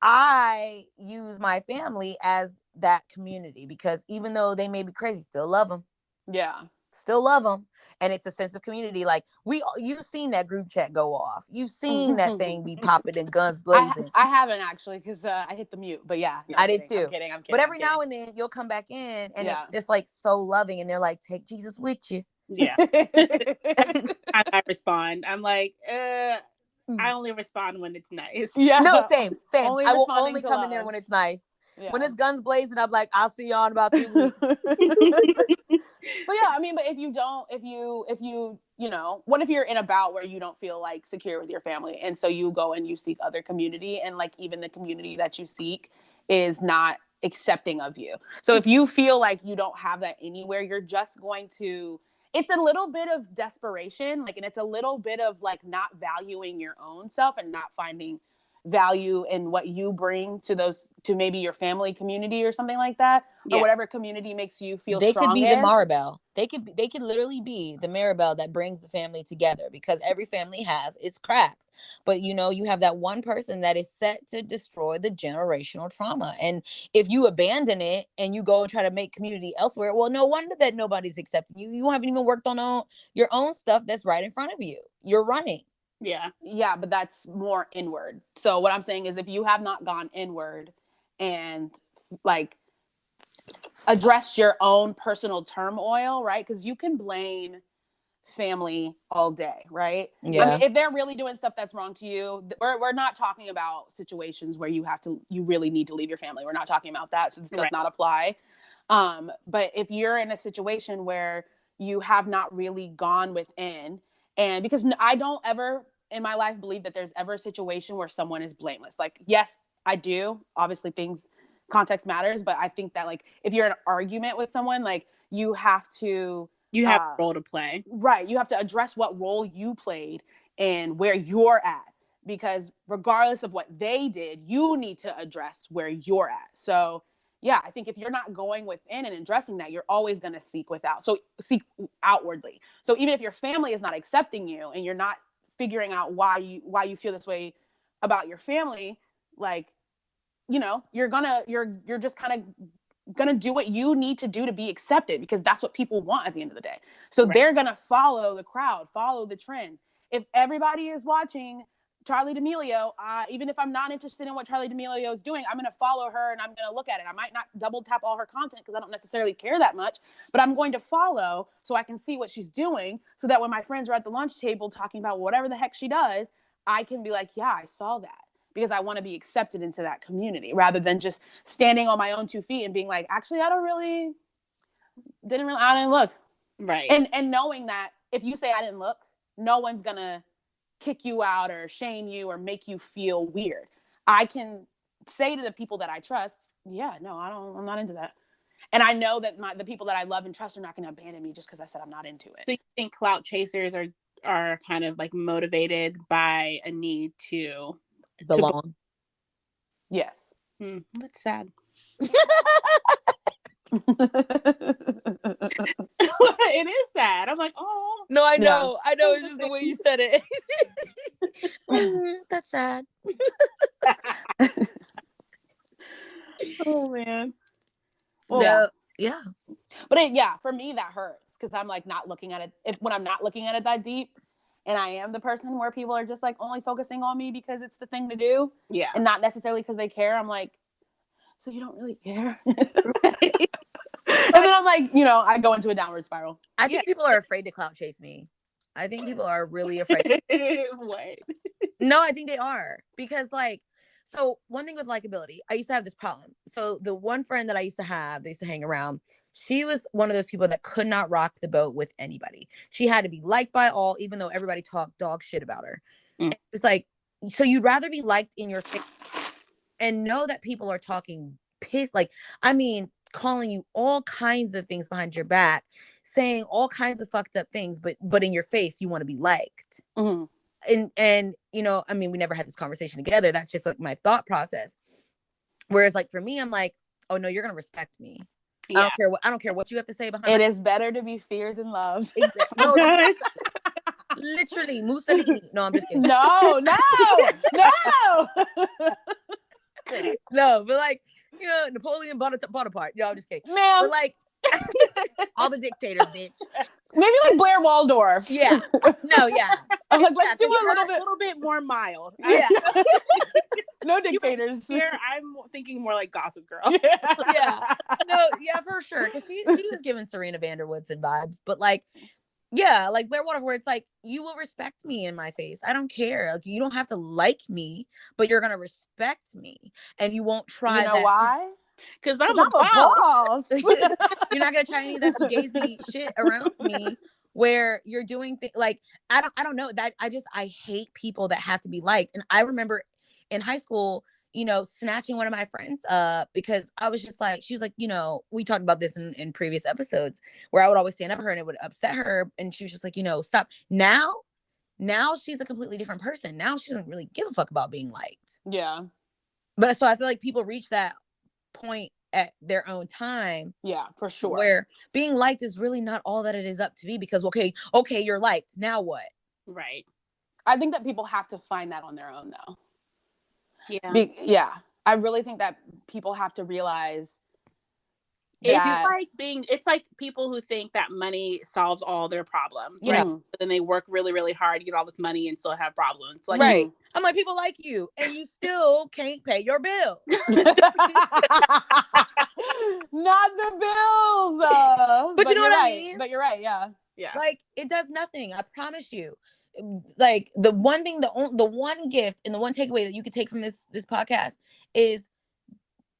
I use my family as that community, because even though they may be crazy, still love them. Yeah. Still love them. And it's a sense of community. Like you've seen that group chat go off. You've seen that thing be popping and guns blazing. I haven't actually, because I hit the mute, but yeah. No, I did too. I'm kidding. But every now and then you'll come back in and it's just like so loving, and they're like, take Jesus with you. Yeah. I respond. I'm like, I only respond when it's nice. Yeah. No, same. I will only come in there when it's nice. Yeah. When it's guns blazing, I'm like, I'll see y'all in about 3 weeks. But yeah, I mean, but if you you know, what if you're in a bout where you don't feel like secure with your family, and so you go and you seek other community, and like even the community that you seek is not accepting of you. So if you feel like you don't have that anywhere, you're just going to, it's a little bit of desperation, like, and it's a little bit of like not valuing your own self and not finding value in what you bring to maybe your family community or something like that, or whatever community makes you feel they strongest. Could be the Maribel. They could literally be the Maribel that brings the family together, because every family has its cracks. But you know, you have that one person that is set to destroy the generational trauma. And if you abandon it and you go and try to make community elsewhere, well, no wonder that nobody's accepting you. You haven't even worked on your own stuff that's right in front of you. You're running. Yeah, but that's more inward. So what I'm saying is, if you have not gone inward and like addressed your own personal turmoil, right? Because you can blame family all day, right? Yeah. I mean, if they're really doing stuff that's wrong to you, we're not talking about situations where you really need to leave your family. We're not talking about that. So this does not apply. But if you're in a situation where you have not really gone within, and because I don't ever in my life believe that there's ever a situation where someone is blameless. Like, yes, I do. Obviously context matters, but I think that like if you're in an argument with someone, like you have a role to play. Right. You have to address what role you played and where you're at, because regardless of what they did, you need to address where you're at. So yeah, I think if you're not going within and addressing that, you're always going to seek outwardly. So even if your family is not accepting you and you're not figuring out why you feel this way about your family, like, you know, you're just kind of gonna do what you need to do to be accepted, because that's what people want at the end of the day. So they're gonna follow the crowd, follow the trends. If everybody is watching Charli D'Amelio, even if I'm not interested in what Charli D'Amelio is doing, I'm gonna follow her and I'm gonna look at it. I might not double tap all her content because I don't necessarily care that much, but I'm going to follow so I can see what she's doing, so that when my friends are at the lunch table talking about whatever the heck she does, I can be like, yeah, I saw that. Because I want to be accepted into that community, rather than just standing on my own 2 feet and being like, actually, I didn't look. Right. And knowing that if you say I didn't look, no one's going to kick you out or shame you or make you feel weird. I can say to the people that I trust, yeah, no, I'm not into that. And I know that the people that I love and trust are not going to abandon me just because I said I'm not into it. So you think clout chasers are kind of like motivated by a need to belong? Yes. That's sad. It is sad. I'm like, oh no, I know. It's just the way you said it. That's sad. Oh man. Well, yeah. But for me that hurts, because I'm like not looking at it. When I'm not looking at it that deep, and I am the person where people are just like only focusing on me because it's the thing to do, and not necessarily because they care. I'm like, so you don't really care? And then I'm like, you know, I go into a downward spiral. I think people are afraid to clout chase me. I think people are really afraid. What? No, I think they are, because like, so one thing with likability, I used to have this problem. So the one friend that I used to have, they used to hang around, she was one of those people that could not rock the boat with anybody. She had to be liked by all, even though everybody talked dog shit about her. It's like, so you'd rather be liked in your face and know that people are talking piss, like, I mean, calling you all kinds of things behind your back, saying all kinds of fucked up things, but in your face you want to be liked. And you know, I mean, we never had this conversation together. That's just like my thought process. Whereas like for me, I'm like, oh no, you're gonna respect me. I don't care what you have to say behind it. Is better to be feared than loved. Exactly. No, literally, Mussolini. No, I'm just kidding. No. No, but like, you know, Napoleon Bonaparte. No, I'm just kidding. Ma'am. But like, all the dictators, bitch. Maybe like Blair Waldorf. Yeah. No, yeah. I'm like, let's do a little bit more mild. Yeah. No dictators. Here, I'm thinking more like Gossip Girl. Yeah. No, yeah, for sure. Because she was giving Serena Vanderwoodson vibes, but like, yeah, like Blair Waldorf, where it's like, you will respect me in my face. I don't care. Like, you don't have to like me, but you're gonna respect me, and you won't try. You know why? Because I'm a boss. You're not gonna try any of that fugazi shit around me, where you're doing things like I don't know that I hate people that have to be liked. And I remember in high school, you know, snatching one of my friends up because I was just like, she was like, you know, we talked about this in previous episodes where I would always stand up for her and it would upset her, and she was just like, you know, stop. Now she's a completely different person. Now she doesn't really give a fuck about being liked. Yeah. But so I feel like people reach that point at their own time. Yeah, for sure. Where being liked is really not all that it is up to be, because okay, you're liked. Now what? Right. I think that people have to find that on their own though. Yeah. I really think that people have to realize it's like people who think that money solves all their problems. Yeah. Right? But then they work really, really hard to get all this money and still have problems. Like, right. I'm like, people like you and you still can't pay your bill. Not the bills. But you know what I mean? But you're right, yeah. Yeah. Like, it does nothing. I promise you. Like, the one thing, the one gift and the one takeaway that you could take from this podcast is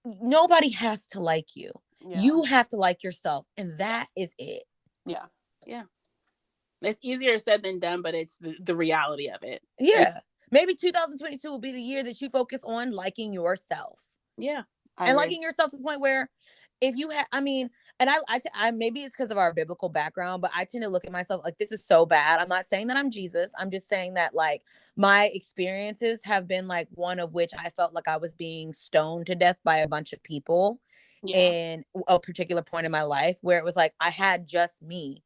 nobody has to like you. Yeah. You have to like yourself, and that is it. Yeah. Yeah. It's easier said than done, but it's the reality of it. Yeah. Maybe 2022 will be the year that you focus on liking yourself. Yeah. And liking yourself to the point where if you have, I mean, and I maybe it's because of our biblical background, but I tend to look at myself like, this is so bad. I'm not saying that I'm Jesus. I'm just saying that, like, my experiences have been like one of which I felt like I was being stoned to death by a bunch of people in a particular point in my life where it was like, I had just me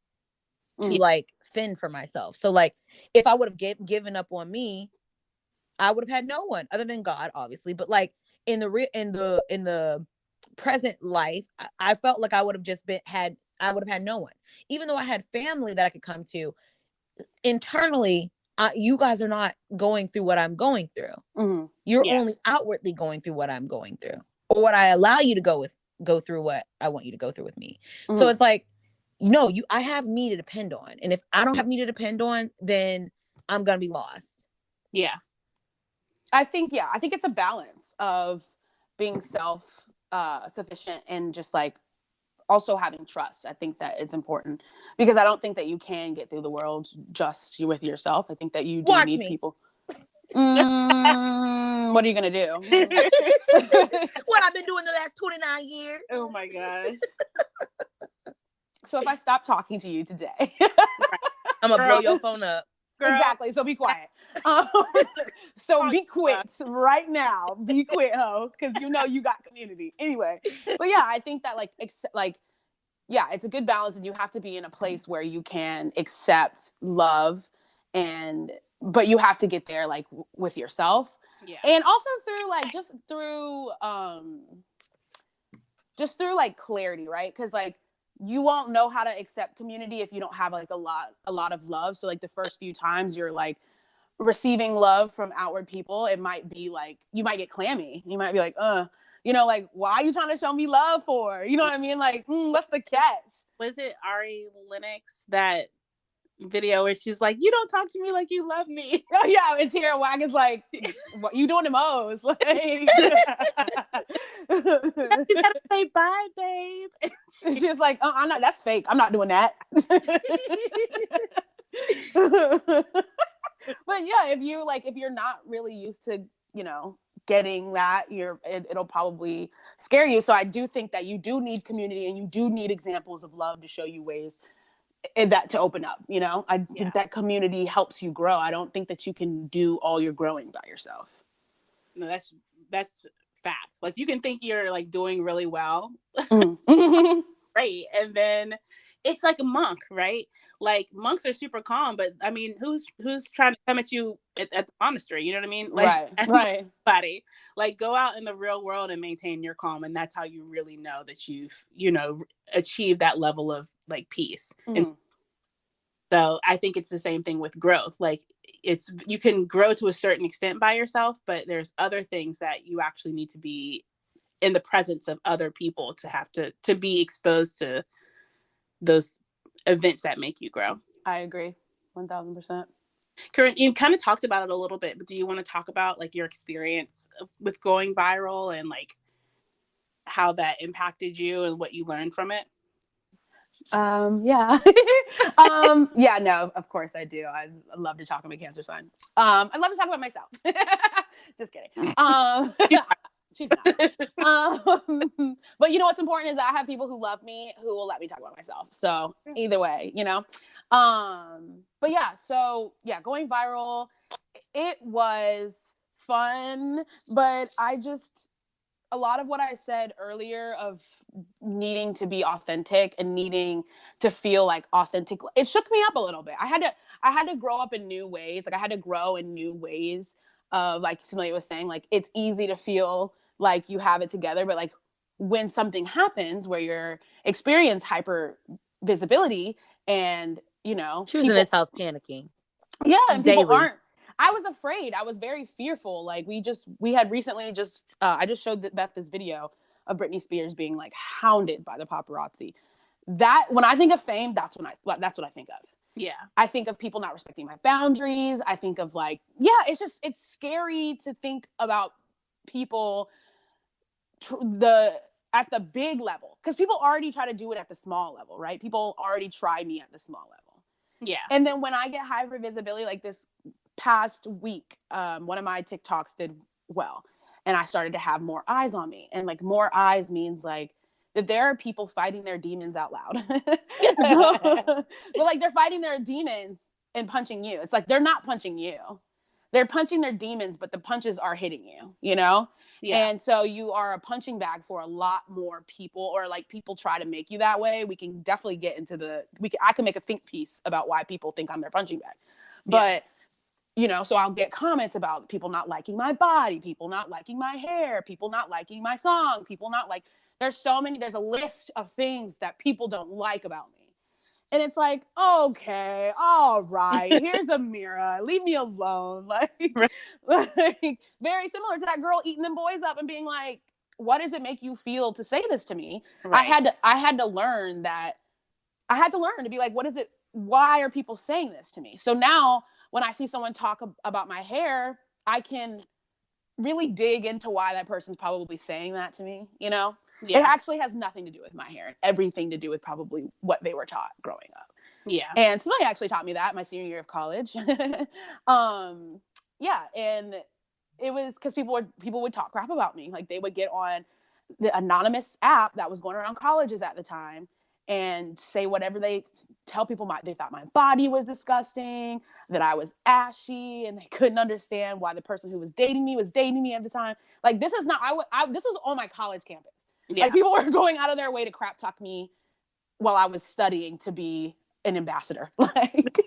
to like fend for myself. So like, if I would have given up on me, I would have had no one other than God, obviously. But like in the present life, I felt like I would have just had no one. Even though I had family that I could come to, internally, you guys are not going through what I'm going through. Mm-hmm. You're only outwardly going through what I'm going through, or what I allow you to go through what I want you to go through with me. Mm-hmm. So it's like, I have me to depend on. And if I don't have me to depend on, then I'm going to be lost. Yeah. I think it's a balance of being sufficient and just like also having trust. I think that it's important because I don't think that you can get through the world just with yourself. I think that you do need people. What are you going to do? What I've been doing the last 29 years. Oh my gosh. So if I stop talking to you today, I'm going to blow your phone up. Girl. Exactly. So be quiet. So be quit right now. Be quit, ho, because you got community. Anyway, but yeah, I think that it's a good balance, and you have to be in a place where you can accept love, but you have to get there like with yourself, and also through like clarity, right? Because like, you won't know how to accept community if you don't have like a lot of love. So like the first few times you're like receiving love from outward people, it might be like, you might get clammy. You might be like, like, why are you trying to show me love for? You know what I mean? Like, what's the catch? Was it Ari Lennox, that video where she's like, you don't talk to me like you love me? Oh yeah, and Tierra Whack is like, what you doing the most? Like, you gotta say bye, babe. She's like, I'm not, that's fake, I'm not doing that. But yeah, if you're not really used to getting that, it'll probably scare you. So I do think that you do need community, and you do need examples of love to show you ways that to open up. I think that community helps you grow. I don't think that you can do all your growing by yourself. No, that's fact. Like, you can think you're like doing really well, right? And then it's like a monk, right? Like, monks are super calm, but I mean, who's trying to come at you at the monastery? You know what I mean? Like, right. Everybody, like, go out in the real world and maintain your calm, and that's how you really know that you've achieved that level of like peace. And so I think it's the same thing with growth. Like, you can grow to a certain extent by yourself, but there's other things that you actually need to be in the presence of other people to have to be exposed to those events that make you grow. I agree 1,000%. Koren, you kind of talked about it a little bit, but do you want to talk about like your experience with going viral and like how that impacted you and what you learned from it? Yeah. Yeah, no, of course I do. I love to talk about cancer sign. I love to talk about myself. Just kidding. She's not. But what's important is that I have people who love me, who will let me talk about myself. So either way, but yeah, so yeah, going viral, it was fun, but a lot of what I said earlier of needing to be authentic and needing to feel like authentic, it shook me up a little bit. I had to grow up in new ways. Like, I had to grow in new ways of, like Somalia was saying, like, it's easy to feel like you have it together, but like, when something happens where you're experience hyper visibility and she was in this house panicking. Yeah, and people aren't. I was afraid. I was very fearful. Like, we had recently I just showed Beth this video of Britney Spears being like hounded by the paparazzi. that when I think of fame, that's what I think of. Yeah. I think of people not respecting my boundaries. I think of like, it's scary to think about people at the big level, because people already try to do it at the small level, right? People already try me at the small level. Yeah. And then when I get hyper visibility, like this past week, one of my TikToks did well, and I started to have more eyes on me. And like more eyes means like that there are people fighting their demons out loud. But like they're fighting their demons and punching you. It's like they're not punching you. They're punching their demons, but the punches are hitting you, you know? Yeah. And so you are a punching bag for a lot more people, or like people try to make you that way. We can definitely get into I can make a think piece about why people think I'm their punching bag. But, you know, so I'll get comments about people not liking my body, people not liking my hair, people not liking my song, people not like, there's a list of things that people don't like about me. And it's like, okay, all right, here's a mirror. Leave me alone. Like very similar to that girl eating them boys up and being like, what does it make you feel to say this to me? Right. I had to learn to be like, why are people saying this to me? So now when I see someone talk about my hair, I can really dig into why that person's probably saying that to me, you know? Yeah. It actually has nothing to do with my hair and everything to do with probably what they were taught growing up. Yeah. And somebody actually taught me that my senior year of college. Yeah. And it was because people would talk crap about me. Like they would get on the anonymous app that was going around colleges at the time and say whatever they tell people. They thought my body was disgusting, that I was ashy, and they couldn't understand why the person who was dating me at the time. Like this is not, this was on my college campus. Yeah. Like people were going out of their way to crap talk me while I was studying to be an ambassador. Like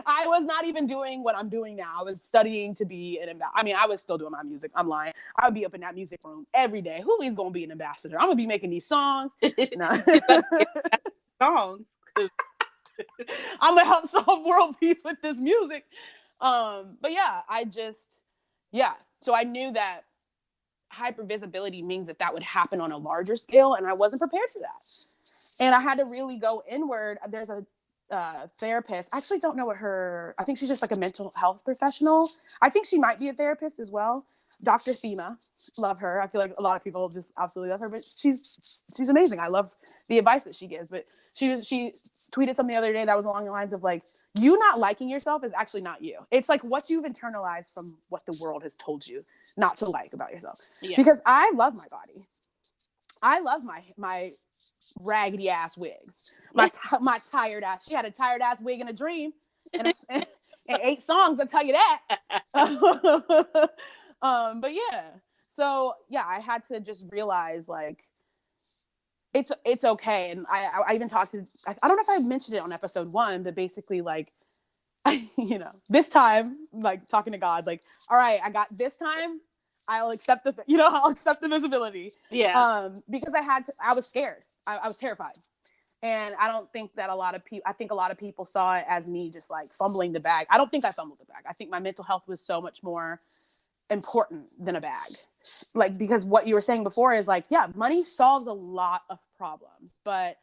I was not even doing what I'm doing now. I was studying to be an ambassador. I mean, I was still doing my music. I'm lying. I would be up in that music room every day. Who is going to be an ambassador? I'm going to be making these songs. Songs. I'm going to help solve world peace with this music. But yeah, so I knew that hypervisibility means that would happen on a larger scale, and I wasn't prepared for that. And I had to really go inward. There's a therapist. I actually don't know I think she's just like a mental health professional. I think she might be a therapist as well. Dr. Thema, love her. I feel like a lot of people just absolutely love her, but she's amazing. I love the advice that she gives. But she tweeted something the other day that was along the lines of like, you not liking yourself is actually not you. It's like what you've internalized from what the world has told you not to like about yourself. Yeah. Because I love my body. I love my raggedy ass wigs, my tired ass. She had a tired ass wig in a dream, and 8 songs. I'll tell you that. But yeah, so yeah, I had to just realize like it's okay. And I even talked to, I don't know if I mentioned it on episode 1, but basically like, you know, this time, like talking to God, like, all right, I got this time. I'll accept the visibility. Yeah. Because I was scared. I was terrified. And I don't think that I think a lot of people saw it as me just like fumbling the bag. I don't think I fumbled the bag. I think my mental health was so much more important than a bag. Like, because what you were saying before is like, yeah, money solves a lot of problems, but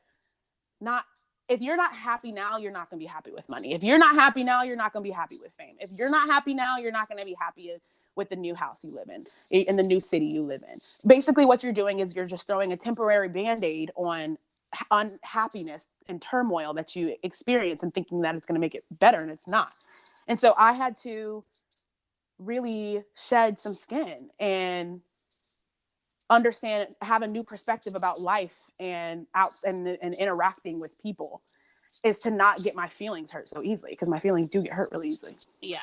if you're not happy now, you're not going to be happy with money. If you're not happy now, you're not going to be happy with fame. If you're not happy now, you're not going to be happy with the new house you live in the new city you live in. Basically what you're doing is you're just throwing a temporary Band-Aid on unhappiness and turmoil that you experience and thinking that it's going to make it better, and it's not. And so I had to really shed some skin and understand, have a new perspective about life and interacting with people, is to not get my feelings hurt so easily, because my feelings do get hurt really easily. Yeah.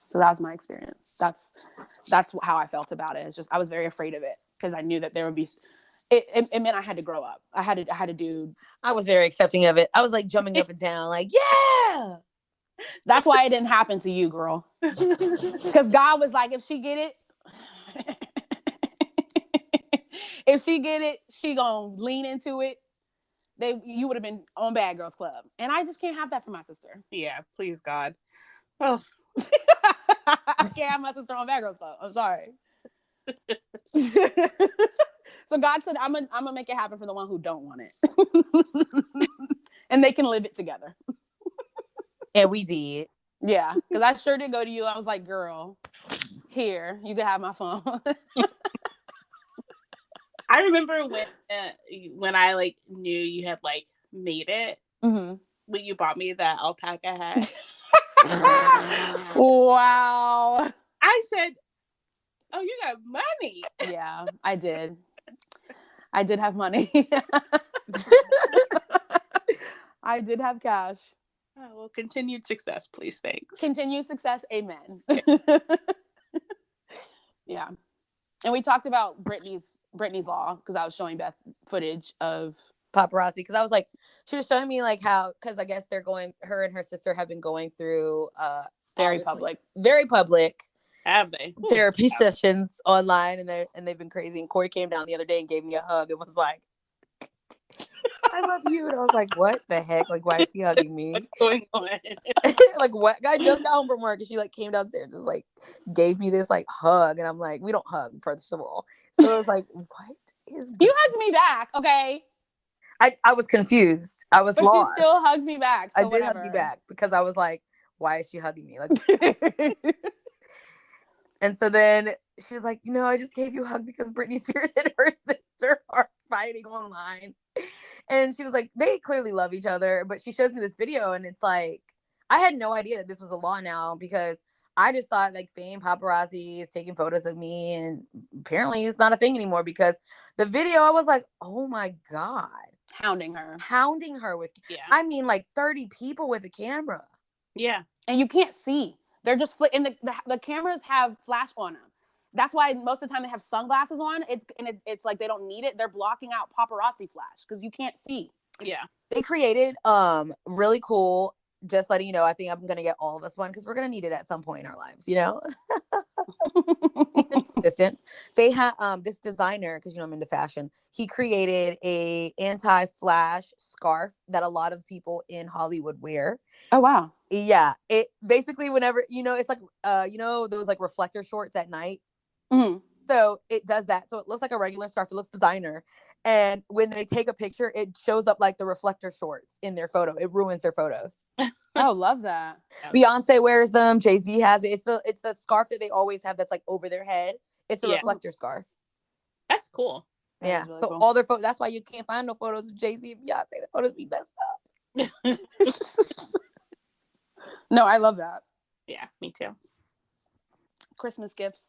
So that was my experience. That's how I felt about it. It's just, I was very afraid of it because I knew that there would be, it meant I had to grow up. I had to do. I was very accepting of it. I was like jumping up and down, like, yeah. That's why it didn't happen to you, girl. Because God was like, if she get it, she gonna lean into it. You would have been on Bad Girls Club. And I just can't have that for my sister. Yeah, please, God. Oh. I can't have my sister on Bad Girls Club. I'm sorry. So God said, I'm gonna make it happen for the one who don't want it. And they can live it together. And we did. Yeah, because I sure did go to you. I was like, girl, here, you can have my phone. I remember when I like knew you had like made it, when you bought me that alpaca hat. Wow. I said, oh, you got money. Yeah, I did. I did have money. I did have cash. Oh, well, continued success, please. Thanks. Continued success. Amen. Yeah. And we talked about Britney's law because I was showing Beth footage of paparazzi, because I was like, she was showing me like how, because I guess her and her sister have been going through very public have they therapy sessions online, and they've been crazy. And Corey came down the other day and gave me a hug and was like, I love you. And I was like, what the heck? Like, why is she hugging me? What's going on? Like, what? I just got home from work and she like came downstairs and was like, gave me this like hug. And I'm like, we don't hug, first of all. So I was like, what is you hugged me back, okay? I was confused. I was lost. She still hugged me back. So I did hug you back because I was like, why is she hugging me? Like, and so then she was like, I just gave you a hug because Britney Spears and her sister are fighting online. And she was like, they clearly love each other. But she shows me this video and it's like, I had no idea that this was a law now, because I just thought like fame paparazzi is taking photos of me, and apparently it's not a thing anymore, because the video, I was like, oh my God. Hounding her with, I mean, like 30 people with a camera. Yeah. And you can't see. They're just and the cameras have flash on them. That's why most of the time they have sunglasses on. It's like they don't need it. They're blocking out paparazzi flash because you can't see. Yeah. They created really cool, just letting you know, I think I'm gonna get all of us one because we're gonna need it at some point in our lives, distance. They had this designer, because I'm into fashion, he created a anti-flash scarf that a lot of people in Hollywood wear. Oh wow. Yeah, it basically, whenever it's like those like reflector shorts at night. So it does that, so it looks like a regular scarf. It looks designer, and when they take a picture, it shows up like the reflector shorts in their photo. It ruins their photos. Oh, love that. Beyonce wears them. Jay-Z has it. It's the scarf that they always have that's like over their head. It's a reflector scarf. That's cool. Yeah. Really so cool. All their photos. That's why you can't find no photos of Jay-Z and Beyonce. The photos be messed up. No, I love that. Yeah, me too. Christmas gifts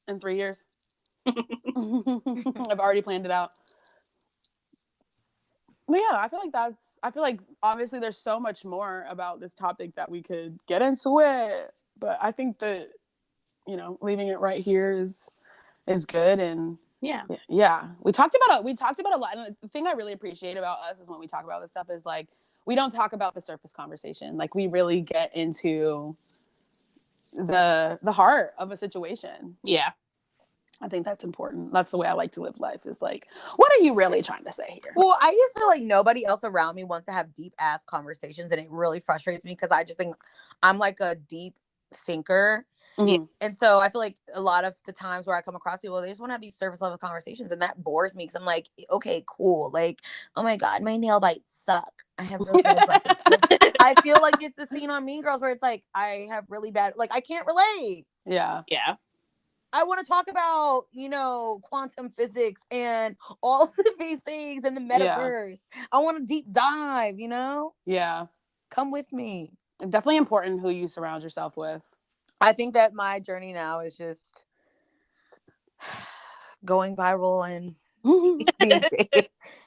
in 3 years. I've already planned it out. But yeah, I feel like obviously there's so much more about this topic that we could get into it. But I think that, leaving it right here is good. And yeah. We talked about a lot. And the thing I really appreciate about us is when we talk about this stuff is like, we don't talk about the surface conversation. Like, we really get into the heart of a situation. Yeah. I think that's important. That's the way I like to live life, is like, what are you really trying to say here? Well, I just feel like nobody else around me wants to have deep ass conversations, and it really frustrates me because I just think I'm like a deep thinker. Mm-hmm. And so I feel like a lot of the times where I come across people, they just want to have these surface level conversations, and that bores me because I'm like, okay, cool. Like, oh my God, my nail bites suck. I have really bad I feel like it's the scene on Mean Girls where it's like, I have really bad, like, I can't relate. Yeah. Yeah. I want to talk about, quantum physics and all of these things in the metaverse. Yeah. I want to deep dive, Yeah. Come with me. It's definitely important who you surround yourself with. I think that my journey now is just going viral and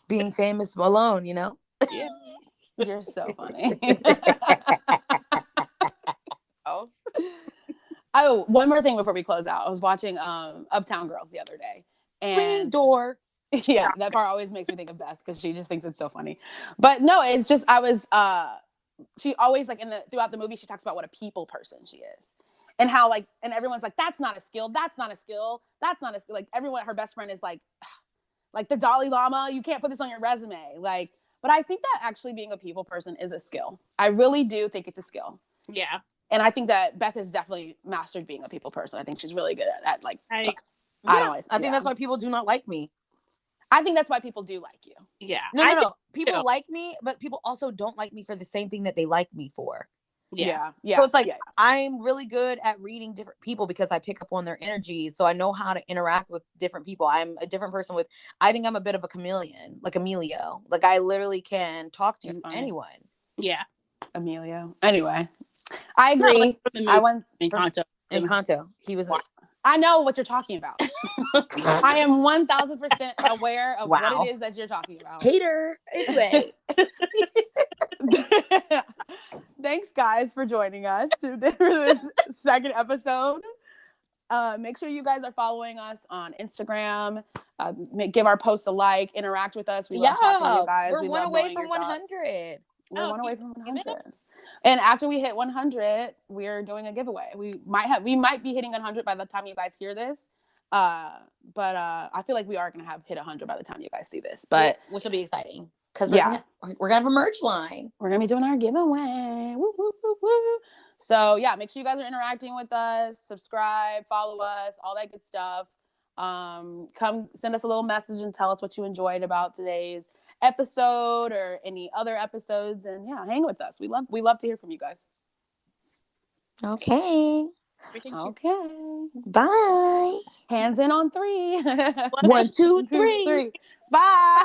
being famous alone, Yeah. You're so funny. Oh, one more thing before we close out. I was watching Uptown Girls the other day. And door. Yeah, that part always makes me think of Beth because she just thinks it's so funny. But no, it's just she always like throughout the movie she talks about what a people person she is. And how and everyone's like, that's not a skill, that's not a skill, that's not a skill. Like everyone, her best friend is like the Dalai Lama, you can't put this on your resume. But I think that actually being a people person is a skill. I really do think it's a skill. Yeah. And I think that Beth has definitely mastered being a people person. I think she's really good at I think that's why people do not like me. I think that's why people do like you. Yeah. No. People like me, but people also don't like me for the same thing that they like me for. Yeah. So it's like I'm really good at reading different people because I pick up on their energy. So I know how to interact with different people. I'm a different person I think I'm a bit of a chameleon, like Emilio. Like I literally can talk to anyone. Yeah. Emilio. Anyway, I agree. I went Encanto. He was. I know what you're talking about. I am 1000% aware of what it is that you're talking about. Hater. Anyway. Thanks, guys, for joining us for this second episode. Make sure you guys are following us on Instagram. Give our posts a like. Interact with us. We love talking to you guys. We're one away from 100. We're one away from 100. And after we hit 100, we're doing a giveaway. We might be hitting 100 by the time you guys hear this. But I feel like we are going to hit 100 by the time you guys see this. But which will be exciting because we're going to have a merch line. We're going to be doing our giveaway. Woo, woo, woo, woo. So yeah, make sure you guys are interacting with us, subscribe, follow us, all that good stuff. Come send us a little message and tell us what you enjoyed about today's episode or any other episodes, and hang with us. We love to hear from you guys. Okay. Bye. Hands in on 3. 1, 2, 3. Bye.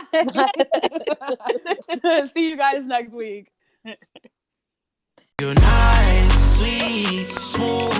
See you guys next week. You're nice, sweet, smooth.